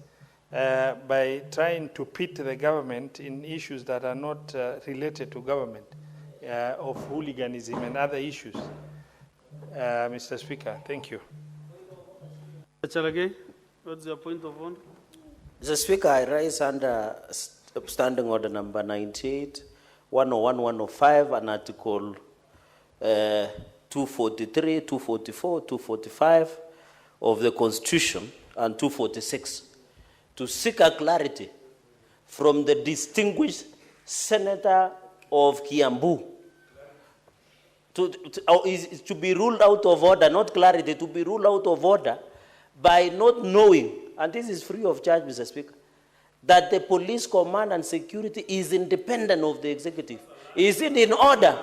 by trying to pit the government in issues that are not related to government, of hooliganism and other issues. Mr. Speaker, thank you. Chalage, what's your point of order? Mr. Speaker, I rise under Standing Order number 98, 101, 105, and Article 243, 244, 245 of the Constitution, and 246, to seek a clarity from the distinguished Senator of Kiambu to be ruled out of order, not clarity, to be ruled out of order by not knowing, and this is free of charge, Mr. Speaker, that the police command and security is independent of the executive. Is it in order?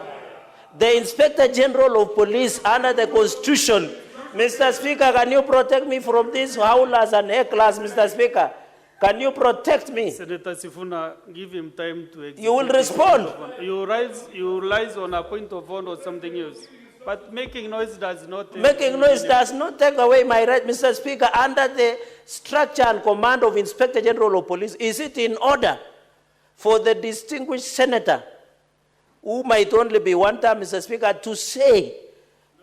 The Inspector General of Police under the Constitution, Mr. Speaker, can you protect me from these howlers and hecklers, Mr. Speaker? Can you protect me? Senator Sifuna, give him time to execute. You will respond. You rise on a point of order or something else. But making noise does not... Making noise does not take away my right, Mr. Speaker. Under the structure and command of Inspector General of Police, is it in order for the distinguished senator, who might only be one term, Mr. Speaker, to say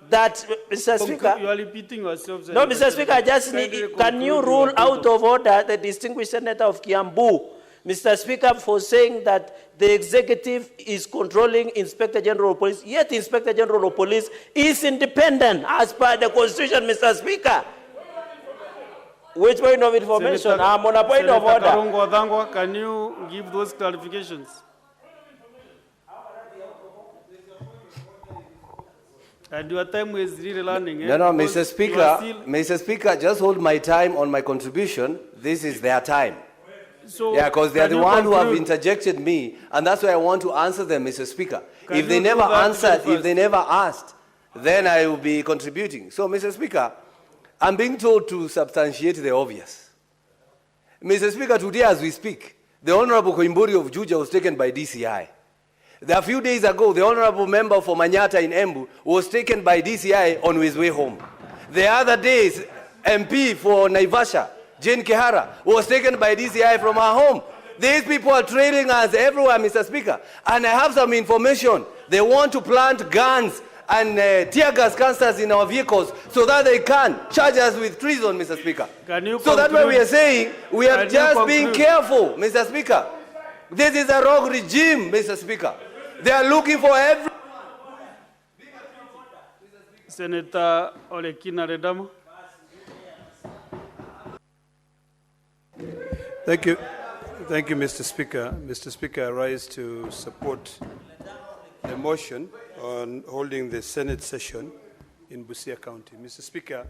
that, Mr. Speaker... You are repeating yourself. No, Mr. Speaker, I just need... Can you rule out of order the distinguished senator of Kiambu, Mr. Speaker, for saying that the executive is controlling Inspector General of Police, yet Inspector General of Police is independent as per the Constitution, Mr. Speaker? Which point of information? Senator, I'm on a point of order. Karongo Odangwa, can you give those clarifications? And your time is really running. No, Mr. Speaker, Mr. Speaker, just hold my time on my contribution. This is their time. So yeah, because they are the ones who have interjected me, and that's why I want to answer them, Mr. Speaker. If they never answered, if they never asked, then I will be contributing. So, Mr. Speaker, I'm being told to substantiate the obvious. Mr. Speaker, today as we speak, the Honorable Koimburi of Juja was taken by DCI. A few days ago, the Honorable member for Kenyatta in Embu was taken by DCI on his way home. The other days, MP for Naivasha, Jane Kehara, was taken by DCI from her home. These people are trailing us everywhere, Mr. Speaker. And I have some information. They want to plant guns and tear gas canisters in our vehicles so that they can charge us with treason, Mr. Speaker. So that's why we are saying we are just being careful, Mr. Speaker. This is a rogue regime, Mr. Speaker. They are looking for every... Senator Olekina Redamo. Thank you. Thank you, Mr. Speaker. Mr. Speaker, I rise to support the motion on holding the Senate session in Busia County. Mr. Speaker,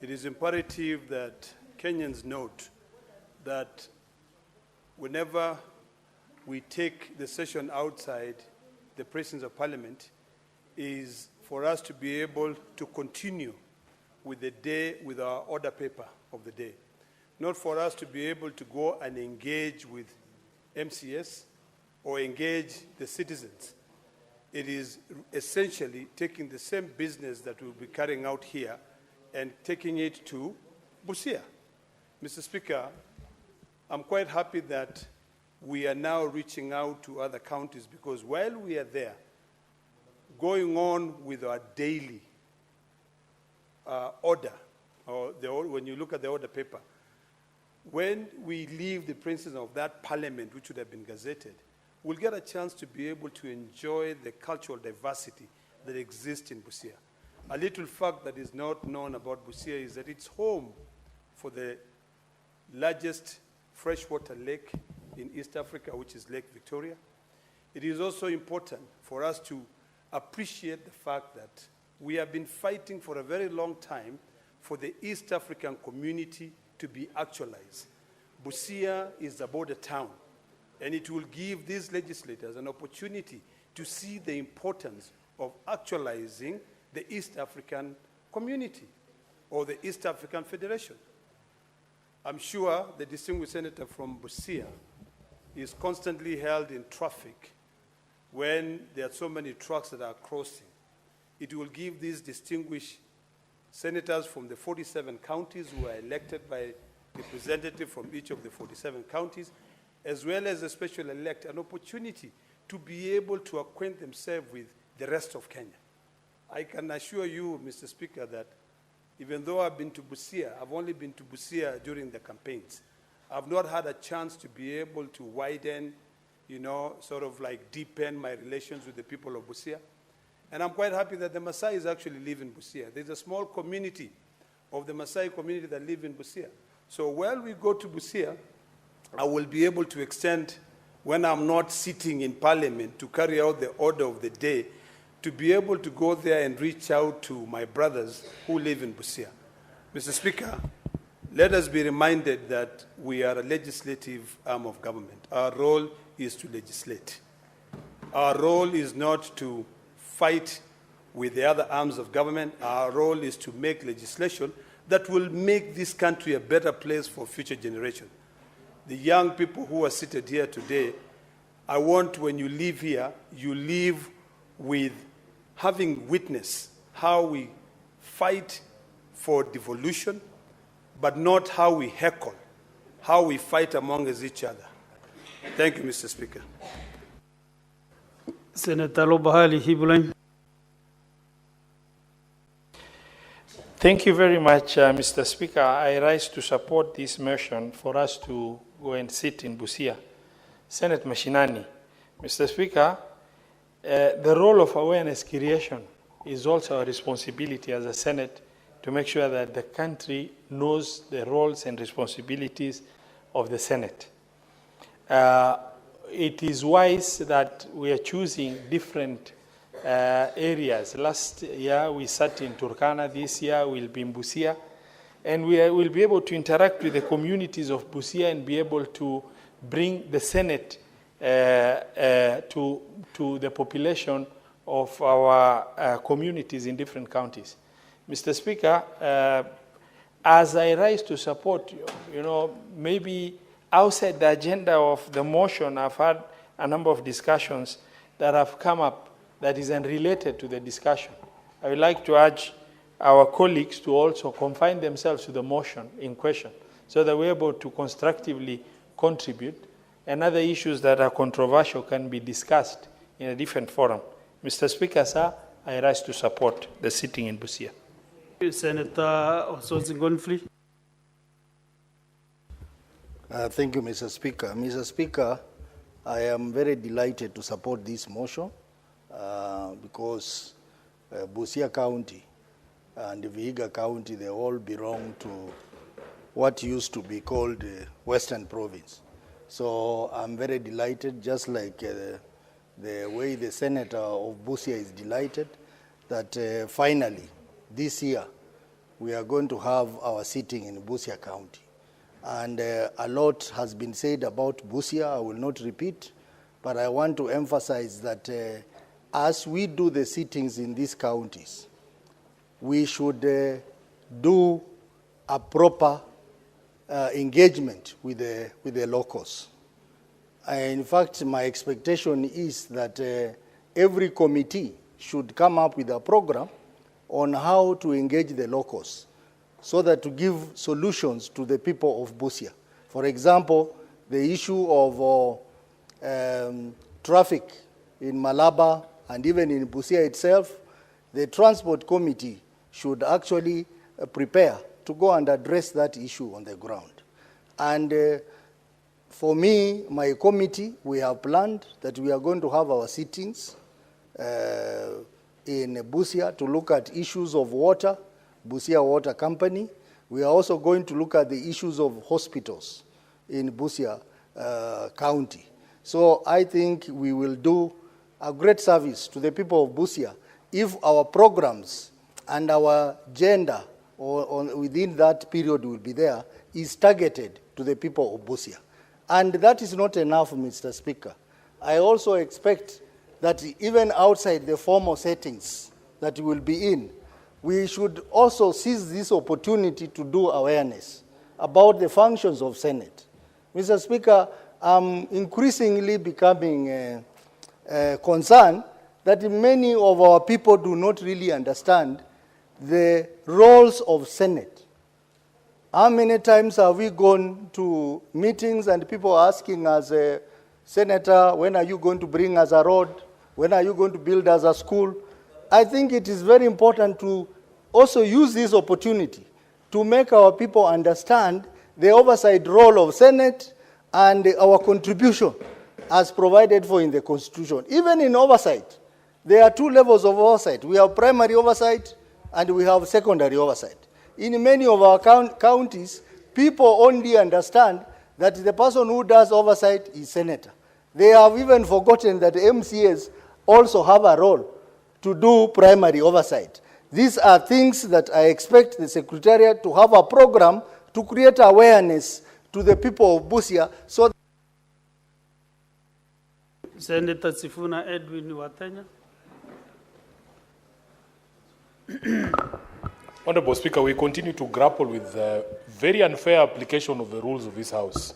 it is imperative that Kenyans note that whenever we take the session outside the presence of Parliament is for us to be able to continue with the day, with our order paper of the day. Not for us to be able to go and engage with MCS or engage the citizens. It is essentially taking the same business that we'll be carrying out here and taking it to Busia. Mr. Speaker, I'm quite happy that we are now reaching out to other counties because while we are there, going on with our daily order, or when you look at the order paper, when we leave the presence of that parliament, which would have been gazetted, we'll get a chance to be able to enjoy the cultural diversity that exists in Busia. A little fact that is not known about Busia is that it's home for the largest freshwater lake in East Africa, which is Lake Victoria. It is also important for us to appreciate the fact that we have been fighting for a very long time for the East African community to be actualized. Busia is a border town, and it will give these legislators an opportunity to see the importance of actualizing the East African community or the East African Federation. I'm sure the distinguished senator from Busia is constantly held in traffic when there are so many trucks that are crossing. It will give these distinguished senators from the 47 counties who are elected by representatives from each of the 47 counties, as well as the special elect, an opportunity to be able to acquaint themselves with the rest of Kenya. I can assure you, Mr. Speaker, that even though I've been to Busia, I've only been to Busia during the campaigns. I've not had a chance to be able to widen, sort of like deepen my relations with the people of Busia. And I'm quite happy that the Maasais actually live in Busia. There's a small community of the Maasai community that live in Busia. So while we go to Busia, I will be able to extend, when I'm not sitting in Parliament, to carry out the order of the day, to be able to go there and reach out to my brothers who live in Busia. Mr. Speaker, let us be reminded that we are a legislative arm of government. Our role is to legislate. Our role is not to fight with the other arms of government. Our role is to make legislation that will make this country a better place for future generations. The young people who are seated here today, I want when you leave here, you leave with having witnessed how we fight for devolution, but not how we heckle, how we fight among each other. Thank you, Mr. Speaker. Senator Lobahali Hibulin. Thank you very much, Mr. Speaker. I rise to support this motion for us to go and sit in Busia. Senate Mashinani. Mr. Speaker, the role of awareness creation is also a responsibility as a Senate to make sure that the country knows the roles and responsibilities of the Senate. It is wise that we are choosing different areas. Last year we sat in Turkana, this year we'll be in Busia, and we will be able to interact with the communities of Busia and be able to bring the Senate to the population of our communities in different counties. Mr. Speaker, as I rise to support you, maybe outside the agenda of the motion, I've had a number of discussions that have come up that is unrelated to the discussion. I would like to urge our colleagues to also confine themselves to the motion in question so that we're able to constructively contribute, and other issues that are controversial can be discussed in a different forum. Mr. Speaker, sir, I rise to support the sitting in Busia. Senator Osotsi-Gonfrey. Thank you, Mr. Speaker. Mr. Speaker, I am very delighted to support this motion because Busia County and Vihiga County, they all belong to what used to be called the Western Province. So I'm very delighted, just like the way the senator of Busia is delighted, that finally, this year, we are going to have our sitting in Busia County. And a lot has been said about Busia. I will not repeat, but I want to emphasize that as we do the sittings in these counties, we should do a proper engagement with the locals. In fact, my expectation is that every committee should come up with a program on how to engage the locals so that to give solutions to the people of Busia. For example, the issue of traffic in Malaba and even in Busia itself, the transport committee should actually prepare to go and address that issue on the ground. And for me, my committee, we have planned that we are going to have our sittings in Busia to look at issues of water, Busia Water Company. We are also going to look at the issues of hospitals in Busia County. So I think we will do a great service to the people of Busia if our programs and our agenda within that period will be there is targeted to the people of Busia. And that is not enough, Mr. Speaker. I also expect that even outside the formal settings that we will be in, we should also seize this opportunity to do awareness about the functions of Senate. Mr. Speaker, I'm increasingly becoming concerned that many of our people do not really understand the roles of Senate. How many times have we gone to meetings and people asking us, Senator, when are you going to bring us a road? When are you going to build us a school? I think it is very important to also use this opportunity to make our people understand the oversight role of Senate and our contribution as provided for in the Constitution. Even in oversight, there are two levels of oversight. We have primary oversight and we have secondary oversight. In many of our counties, people only understand that the person who does oversight is senator. They have even forgotten that MCAs also have a role to do primary oversight. These are things that I expect the Secretariat to have a program to create awareness to the people of Busia so that Senator Sifuna Edwin Watenya. Honorable Speaker, we continue to grapple with the very unfair application of the rules of this House,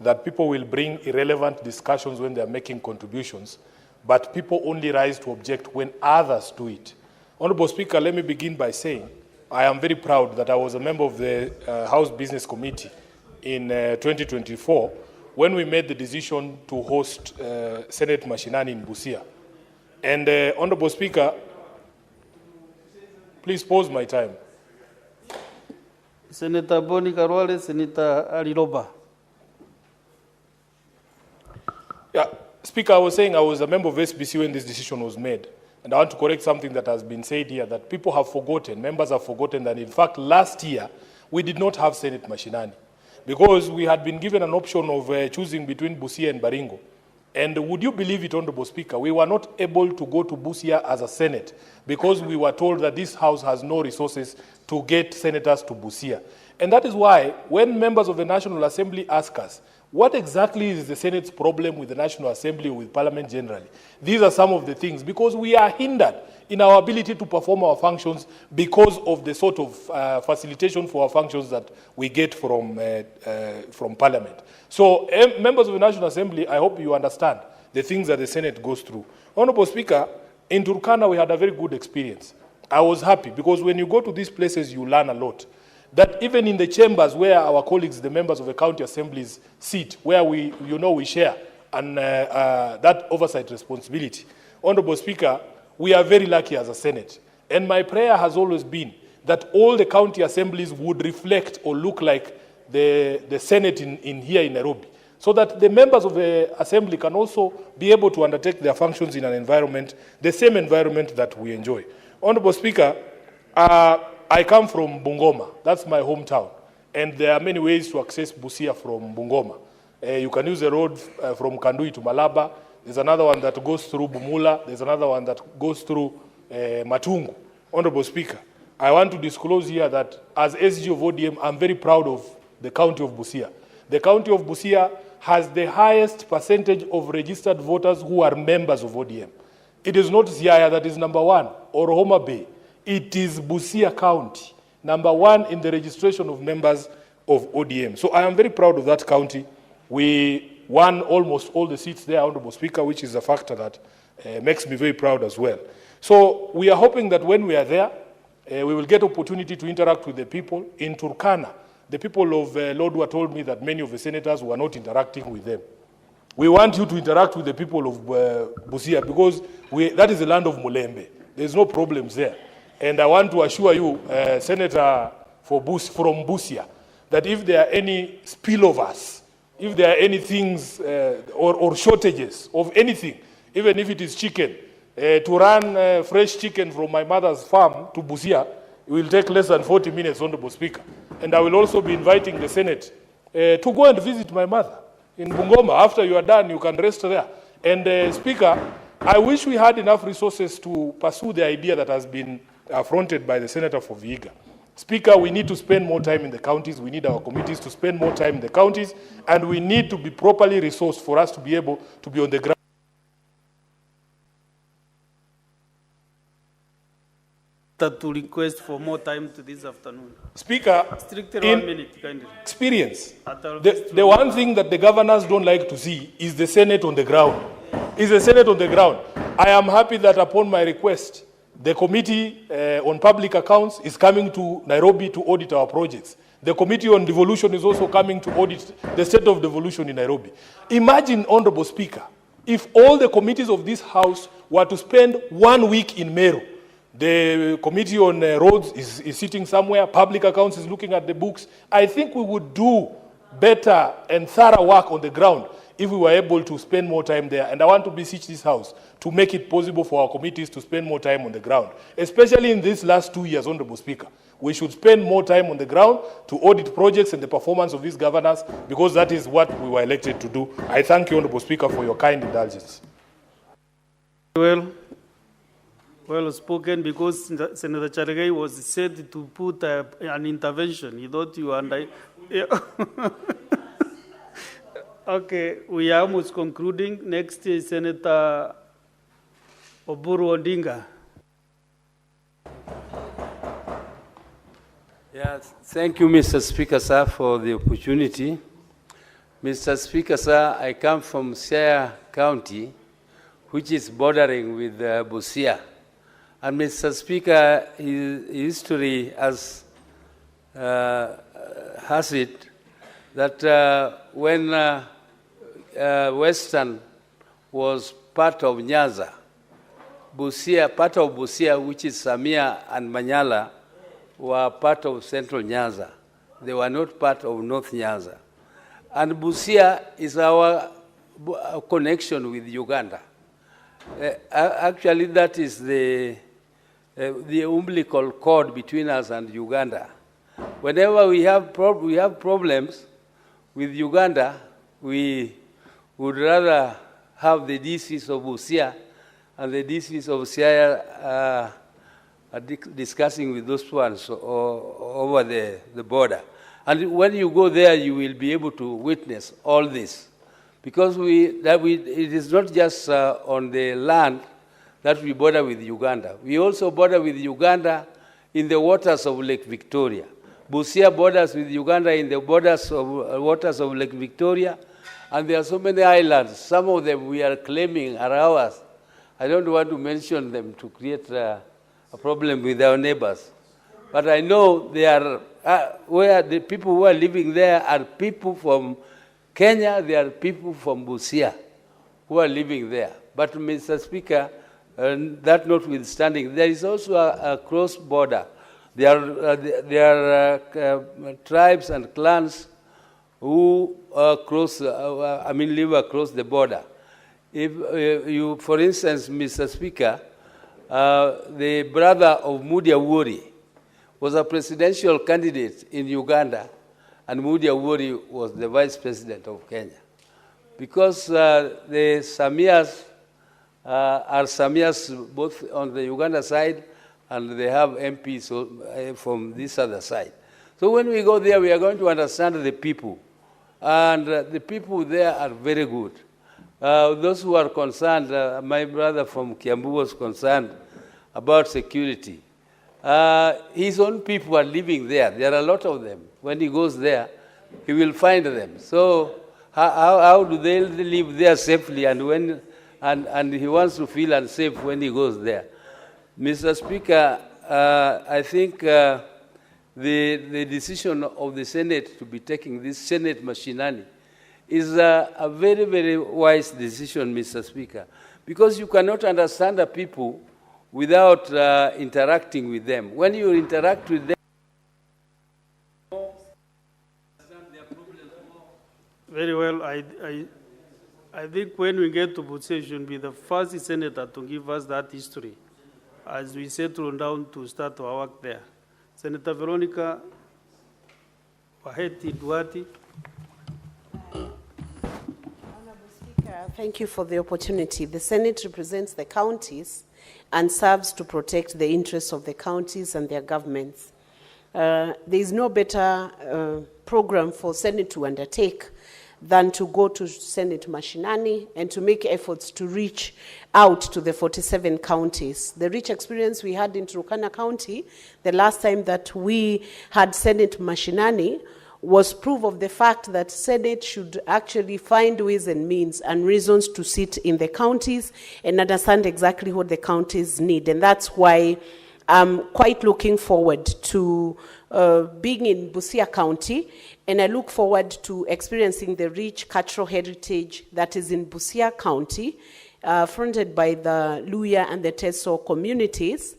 that people will bring irrelevant discussions when they are making contributions, but people only rise to object when others do it. Honorable Speaker, let me begin by saying I am very proud that I was a member of the House Business Committee in 2024 when we made the decision to host Senate Mashinani in Busia. And Honorable Speaker, please pause my time. Senator Boni Karwale, Senator Aliroba. Yeah, Speaker, I was saying I was a member of SBC when this decision was made. And I want to correct something that has been said here, that people have forgotten, members have forgotten that in fact last year we did not have Senate Mashinani because we had been given an option of choosing between Busia and Baringo. And would you believe it, Honorable Speaker, we were not able to go to Busia as a Senate because we were told that this House has no resources to get senators to Busia. And that is why when members of the National Assembly ask us, what exactly is the Senate's problem with the National Assembly or with Parliament generally? These are some of the things, because we are hindered in our ability to perform our functions because of the sort of facilitation for our functions that we get from Parliament. So, members of the National Assembly, I hope you understand the things that the Senate goes through. Honorable Speaker, in Turkana we had a very good experience. I was happy because when you go to these places you learn a lot. That even in the chambers where our colleagues, the members of the county assemblies sit, where we share and that oversight responsibility. Honorable Speaker, we are very lucky as a Senate. And my prayer has always been that all the county assemblies would reflect or look like the Senate in here in Nairobi, so that the members of the assembly can also be able to undertake their functions in an environment, the same environment that we enjoy. Honorable Speaker, I come from Bungoma. That's my hometown. And there are many ways to access Busia from Bungoma. You can use the road from Kandui to Malaba. There's another one that goes through Bumula. There's another one that goes through Matungu. Honorable Speaker, I want to disclose here that as SG of ODM, I'm very proud of the county of Busia. The county of Busia has the highest percentage of registered voters who are members of ODM. It is not Siaya that is number one, or Homa Bay. It is Busia County, number one in the registration of members of ODM. So I am very proud of that county. We won almost all the seats there, Honorable Speaker, which is a factor that makes me very proud as well. So we are hoping that when we are there, we will get opportunity to interact with the people. In Turkana, the people of Lodwar told me that many of the senators were not interacting with them. We want you to interact with the people of Busia because that is the land of Mulembe. There's no problems there. And I want to assure you, Senator from Busia, that if there are any spillovers, if there are any things or shortages of anything, even if it is chicken, to run fresh chicken from my mother's farm to Busia, it will take less than 40 minutes, Honorable Speaker. And I will also be inviting the Senate to go and visit my mother in Bungoma. After you are done, you can rest there. And Speaker, I wish we had enough resources to pursue the idea that has been affronted by the Senator for Vihiga. Speaker, we need to spend more time in the counties. We need our committees to spend more time in the counties, and we need to be properly resourced for us to be able to be on the ground. To request for more time to this afternoon. Speaker, strictly 1 minute, kindly. Experience. The one thing that the governors don't like to see is the Senate on the ground. Is the Senate on the ground. I am happy that upon my request, the Committee on Public Accounts is coming to Nairobi to audit our projects. The Committee on Devolution is also coming to audit the state of devolution in Nairobi. Imagine, Honorable Speaker, if all the committees of this House were to spend 1 week in Meru. The Committee on Roads is sitting somewhere, Public Accounts is looking at the books. I think we would do better and thorough work on the ground if we were able to spend more time there. And I want to beseech this House to make it possible for our committees to spend more time on the ground, especially in these last 2 years, Honorable Speaker. We should spend more time on the ground to audit projects and the performance of these governors, because that is what we were elected to do. I thank you, Honorable Speaker, for your kind indulgence. Well spoken, because Senator Charagai was said to put an intervention. He thought you and I. Yeah. Okay, we are almost concluding. Next is Senator Oburu Odinga. Yes, thank you, Mr. Speaker, sir, for the opportunity. Mr. Speaker, sir, I come from Siaya County, which is bordering with Busia. And Mr. Speaker, history has it that when Western was part of Nyanza, Busia, part of Busia, which is Samia and Manyala, were part of Central Nyanza. They were not part of North Nyanza. And Busia is our connection with Uganda. Actually, that is the umbilical cord between us and Uganda. Whenever we have problems with Uganda, we would rather have the DCs of Busia and the DCs of Siaya discussing with those ones over the border. And when you go there, you will be able to witness all this. Because it is not just on the land that we border with Uganda. We also border with Uganda in the waters of Lake Victoria. Busia borders with Uganda in the waters of Lake Victoria. And there are so many islands. Some of them we are claiming are ours. I don't want to mention them to create a problem with our neighbors. But I know they are, where the people who are living there are people from Kenya, there are people from Busia who are living there. But Mr. Speaker, that notwithstanding, there is also a cross-border. There are tribes and clans who live across the border. If you, for instance, Mr. Speaker, the brother of Mudia Wuri was a presidential candidate in Uganda, and Mudia Wuri was the vice president of Kenya. because the Samias are Samias both on the Uganda side, and they have MPs from this other side. So when we go there, we are going to understand the people. And the people there are very good. Those who are concerned, my brother from Kiambu was concerned about security. His own people are living there. There are a lot of them. When he goes there, he will find them. So how do they live there safely? And he wants to feel unsafe when he goes there. Mr. Speaker, I think the decision of the Senate to be taking this Senate machinani is a very, very wise decision, Mr. Speaker, because you cannot understand the people without interacting with them. When you interact with them, very well. I think when we get to Busia, you should be the first senator to give us that history as we settle down to start our work there. Senator Veronica Waheti Duati. Honorable Speaker, thank you for the opportunity. The Senate represents the counties and serves to protect the interests of the counties and their governments. There is no better program for Senate to undertake than to go to Senate Mashinani and to make efforts to reach out to the 47 counties. The rich experience we had in Turkana County, the last time that we had Senate Mashinani, was proof of the fact that Senate should actually find ways and means and reasons to sit in the counties and understand exactly what the counties need. And that's why I'm quite looking forward to being in Busia County, and I look forward to experiencing the rich cultural heritage that is in Busia County, fronted by the Luya and the Teso communities,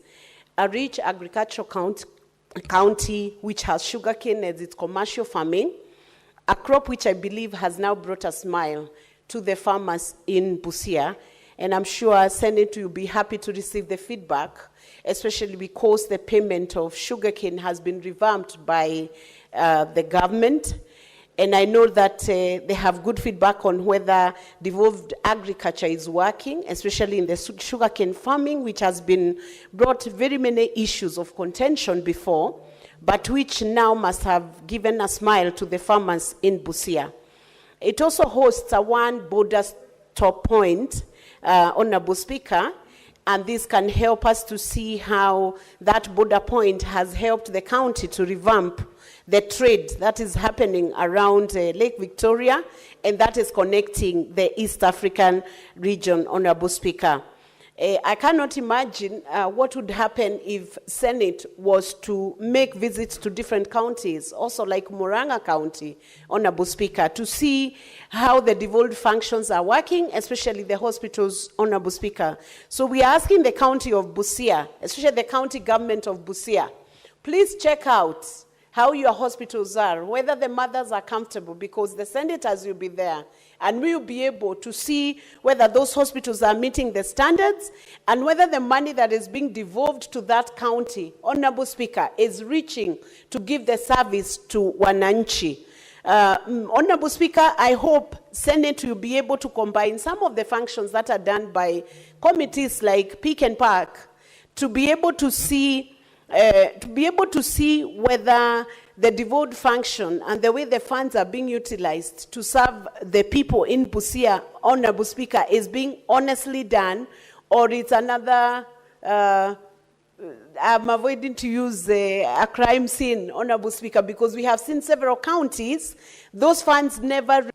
a rich agricultural county which has sugarcane as its commercial farming, a crop which I believe has now brought a smile to the farmers in Busia, and I'm sure Senate will be happy to receive the feedback, especially because the payment of sugarcane has been revamped by the government. And I know that they have good feedback on whether devolved agriculture is working, especially in the sugarcane farming, which has been brought very many issues of contention before, but which now must have given a smile to the farmers in Busia. It also hosts a one border stop point, Honorable Speaker, and this can help us to see how that border point has helped the county to revamp the trade that is happening around Lake Victoria, and that is connecting the East African region, Honorable Speaker. I cannot imagine what would happen if Senate was to make visits to different counties, also like Murang'a County, Honorable Speaker, to see how the devolved functions are working, especially the hospitals, Honorable Speaker. So we are asking the county of Busia, especially the county government of Busia, please check out how your hospitals are, whether the mothers are comfortable, because the senators will be there, and we will be able to see whether those hospitals are meeting the standards and whether the money that is being devolved to that county, Honorable Speaker, is reaching to give the service to Wananchi. Honorable Speaker, I hope Senate will be able to combine some of the functions that are done by committees like Pick and Park to be able to see whether the devolved function and the way the funds are being utilized to serve the people in Busia, Honorable Speaker, is being honestly done, or it's another, I'm avoiding to use a crime scene, Honorable Speaker, because we have seen several counties, those funds never.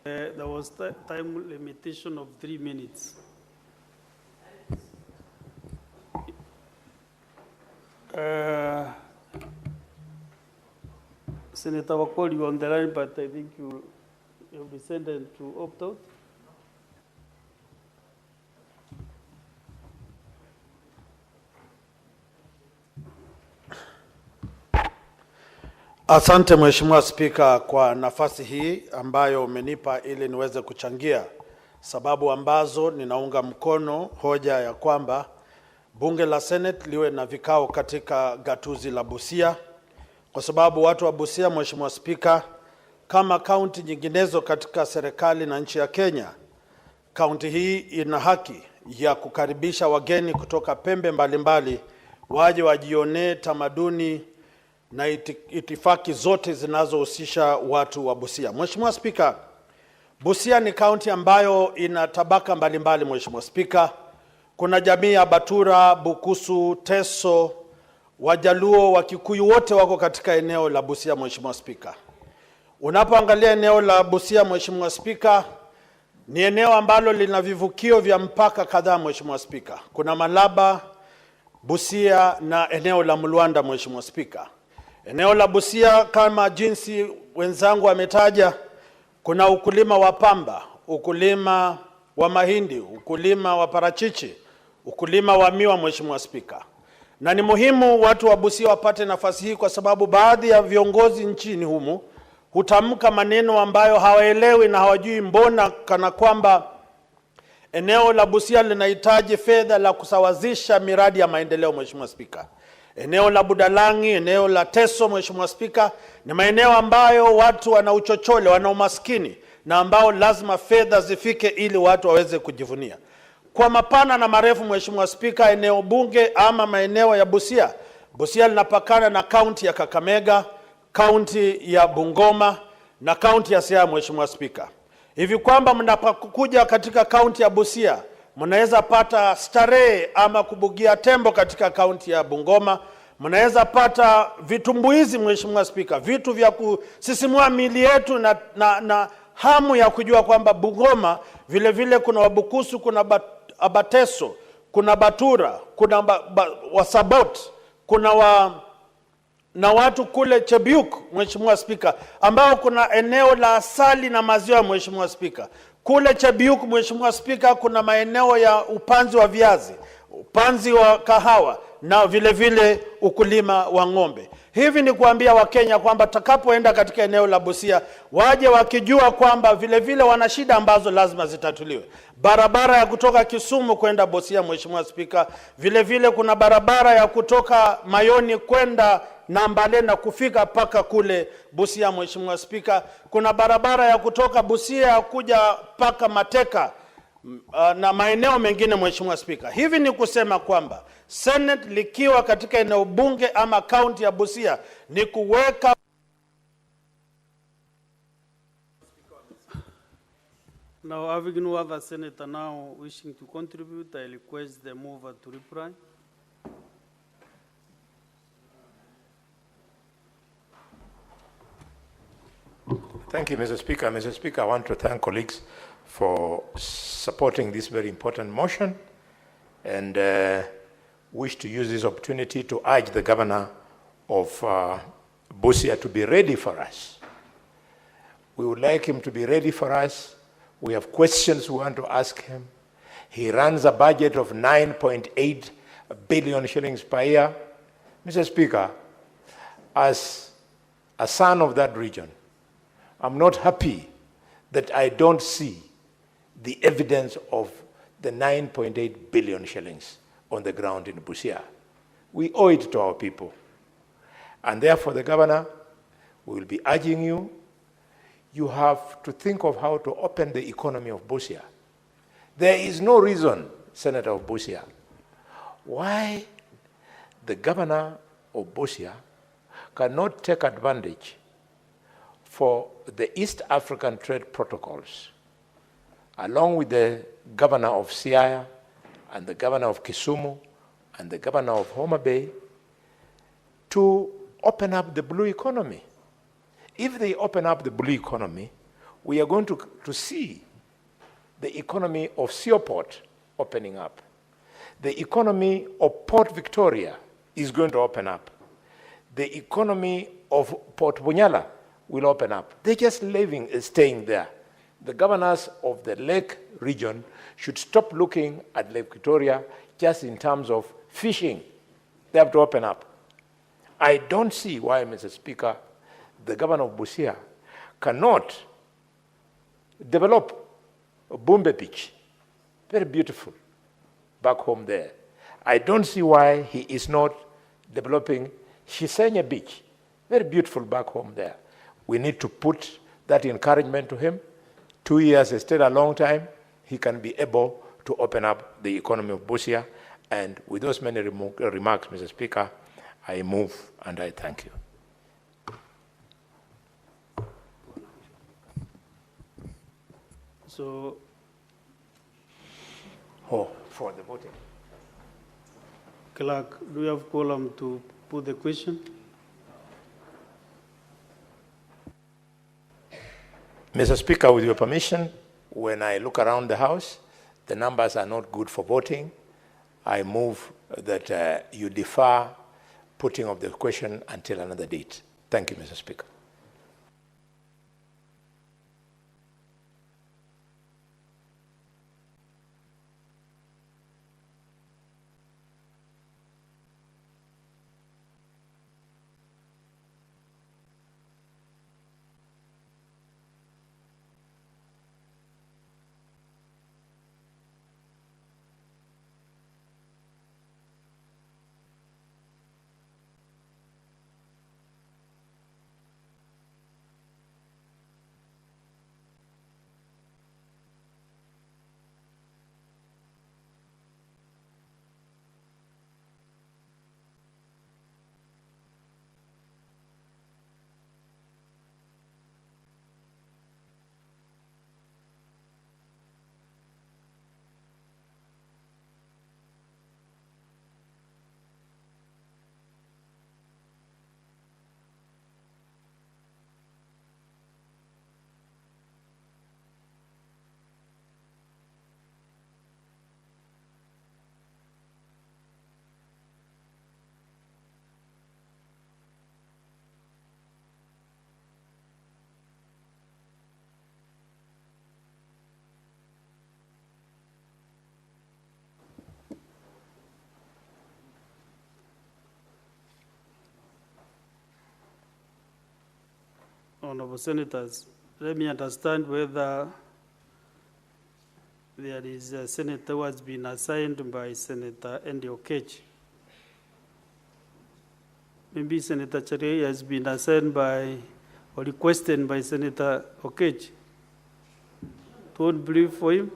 There was time limitation of 3 minutes. Senator Wakoli, you on the line, but I think you'll be sentenced to opt out. Asante Mheshimiwa Spika kwa nafasi hii ambayo umenipa ili niweze kuchangia sababu ambazo ninaunga mkono hoja ya kwamba Bunge la Senate liwe na vikao katika gatuzi la Busia kwa sababu watu wa Busia, Mheshimiwa Spika, kama kaunti nyinginezo katika serikali na nchi ya Kenya, kaunti hii ina haki ya kukaribisha wageni kutoka pembe mbalimbali waje wajionee tamaduni na itifaki zote zinazohusisha watu wa Busia. Mheshimiwa Spika, Busia ni kaunti ambayo ina tabaka mbalimbali. Mheshimiwa Spika, kuna jamii ya Batura, Bukusu, Teso, Wajaluo, Wakikuyu, wote wako katika eneo la Busia. Mheshimiwa Spika, unapoangalia eneo la Busia, Mheshimiwa Spika, ni eneo ambalo lina vivukio vya mpaka kadhaa. Mheshimiwa Spika, kuna Malaba, Busia na eneo la Mlwanda. Mheshimiwa Spika, eneo la Busia kama jinsi wenzangu wametaja, kuna ukulima wa pamba, ukulima wa mahindi, ukulima wa parachichi, ukulima wa miwa. Mheshimiwa Spika, na ni muhimu watu wa Busia wapate nafasi hii, kwa sababu baadhi ya viongozi nchini humu hutamka maneno ambayo hawaelewi na hawajui mbona, kana kwamba eneo la Busia linahitaji fedha la kusawazisha miradi ya maendeleo. Mheshimiwa Spika, eneo la Budalangi, eneo la Teso, Mheshimiwa Spika, ni maeneo ambayo watu wana uchochole, wana umaskini, na ambao lazima fedha zifike ili watu waweze kujivunia. Kwa mapana na marefu, Mheshimiwa Spika, eneo bunge ama maeneo ya Busia, Busia linapakana na kaunti ya Kakamega, kaunti ya Bungoma na kaunti ya Siaya. Mheshimiwa Spika, hivi kwamba mnapokuja katika kaunti ya Busia, mnaweza pata starehe ama kubugia tembo katika kaunti ya Bungoma, mnaweza pata vitumbuizi. Mheshimiwa Spika, vitu vya kusisimua miili yetu na hamu ya kujua kwamba Bungoma vile vile kuna Wabukusu, kuna Abateso, kuna Batura, kuna Wasabot, kuna na watu kule Chebiuk. Mheshimiwa Spika, ambao kuna eneo la asali na maziwa. Mheshimiwa Spika, kule Chebiuk, Mheshimiwa Spika, kuna maeneo ya upanzi wa viazi, upanzi wa kahawa na vile vile ukulima wa ng'ombe. Hivi ni kuambia Wakenya kwamba takapoenda katika eneo la Busia waje wakijua kwamba vile vile wana shida ambazo lazima zitatuliwe. Barabara ya kutoka Kisumu kwenda Busia, Mheshimiwa Spika, vile vile kuna barabara ya kutoka Mayoni kwenda Nambale na kufika paka kule Busia. Mheshimiwa Spika, kuna barabara ya kutoka Busia kuja paka Mateka na maeneo mengine. Mheshimiwa Spika, hivi ni kusema kwamba Senate likiwa katika eneo bunge ama kaunti ya Busia ni kuweka. Now, having no other senator now wishing to contribute, I request the mover to reply. Thank you, Mr. Speaker. Mr. Speaker, I want to thank colleagues for supporting this very important motion, and wish to use this opportunity to urge the governor of Busia to be ready for us. We would like him to be ready for us. We have questions we want to ask him. He runs a budget of 9.8 billion shillings per year. Mr. Speaker, as a son of that region, I'm not happy that I don't see the evidence of the 9.8 billion shillings on the ground in Busia. We owe it to our people. And therefore, the governor will be urging you, you have to think of how to open the economy of Busia. There is no reason, Senator of Busia, why the governor of Busia cannot take advantage for the East African trade protocols, along with the governor of Siaya and the governor of Kisumu and the governor of Homa Bay, to open up the blue economy. If they open up the blue economy, we are going to see the economy of Seaport opening up. The economy of Port Victoria is going to open up. The economy of Port Bunyala will open up. They're just staying there. The governors of the Lake region should stop looking at Lake Victoria just in terms of fishing. They have to open up. I don't see why, Mr. Speaker, the governor of Busia cannot develop Bumbe Beach, very beautiful, back home there. I don't see why he is not developing Shisenye Beach, very beautiful back home there. We need to put that encouragement to him. 2 years is still a long time. He can be able to open up the economy of Busia. And with those many remarks, Mr. Speaker, I move and I thank you. So, for the voting. Clerk, do you have quorum to put the question? Mr. Speaker, with your permission, when I look around the House, the numbers are not good for voting. I move that you defer putting of the question until another date. Thank you, Mr. Speaker. Honorable Senators, let me understand whether there is a senator who has been assigned by Senator Andy Okech. Maybe Senator Chere has been assigned by or requested by Senator Okech. Don't believe for him?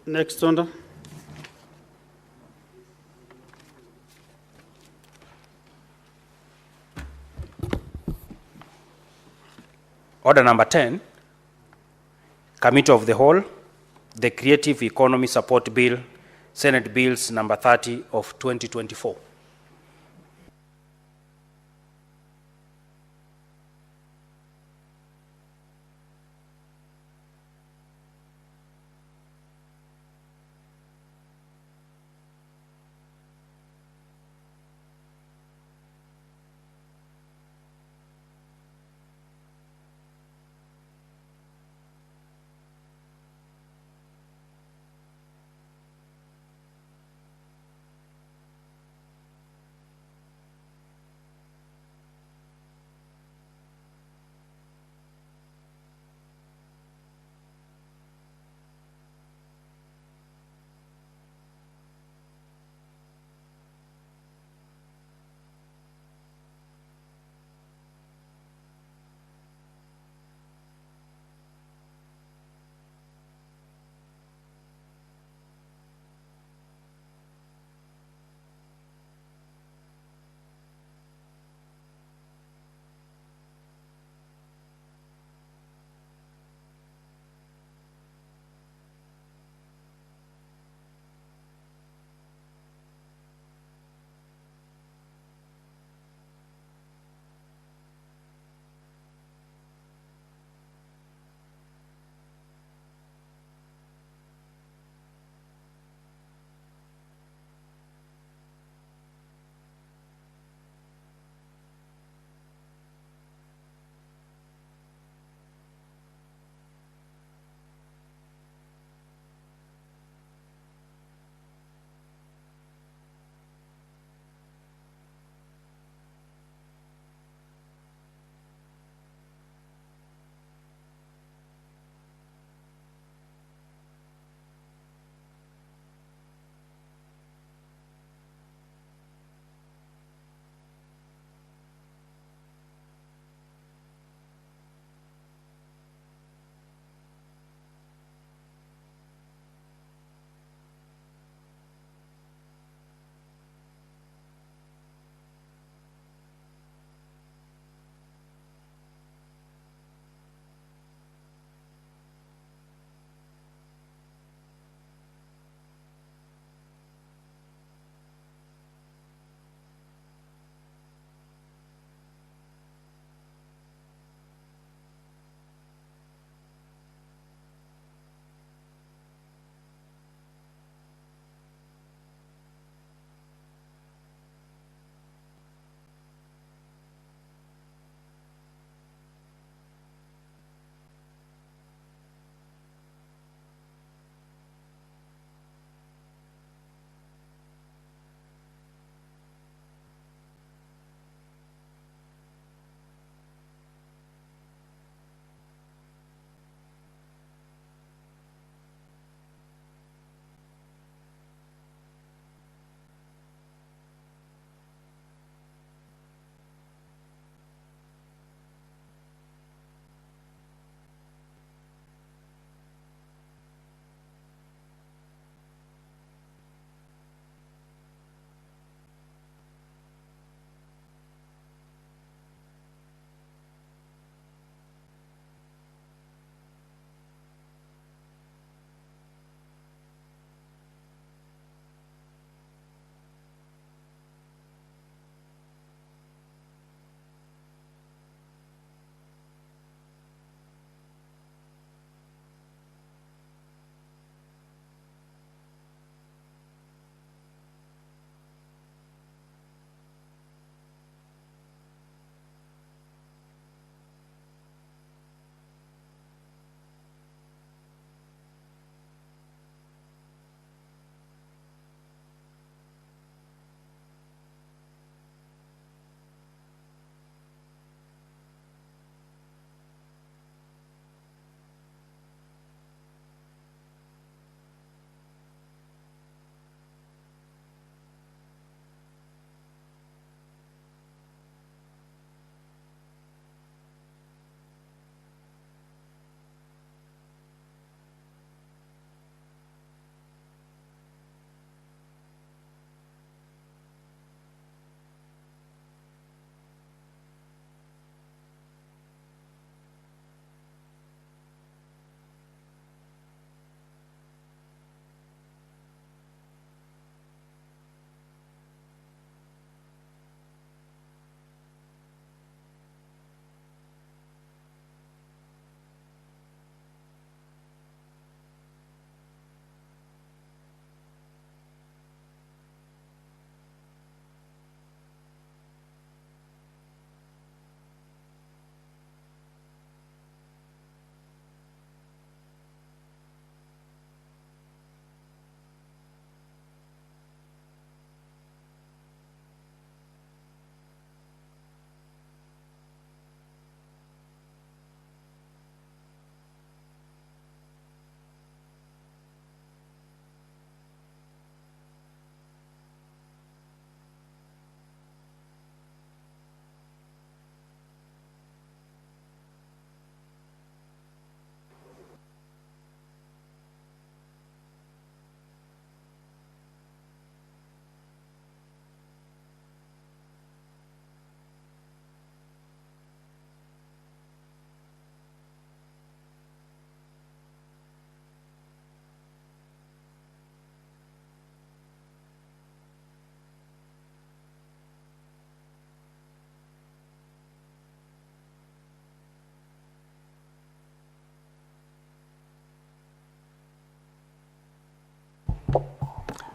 Next order. Order number 10, Committee of the Whole, the Creative Economy Support Bill, Senate Bills number 30 of 2024.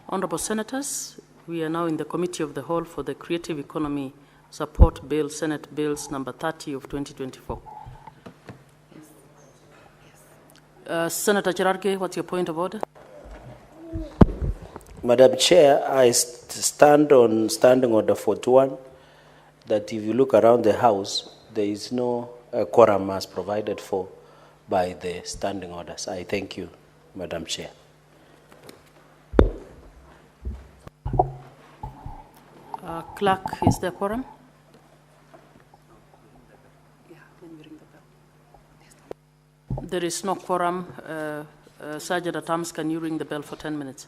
Honorable Senators, we are now in the Committee of the Whole for the Creative Economy Support Bill, Senate Bills number 30 of 2024. Senator Cherargei, what's your point of order? Madam Chair, I stand on Standing Order 41 that if you look around the House, there is no quorum as provided for by the standing orders. I thank you, Madam Chair. Clerk, is there quorum? There is no quorum. Sergeant at Arms, can you ring the bell for 10 minutes?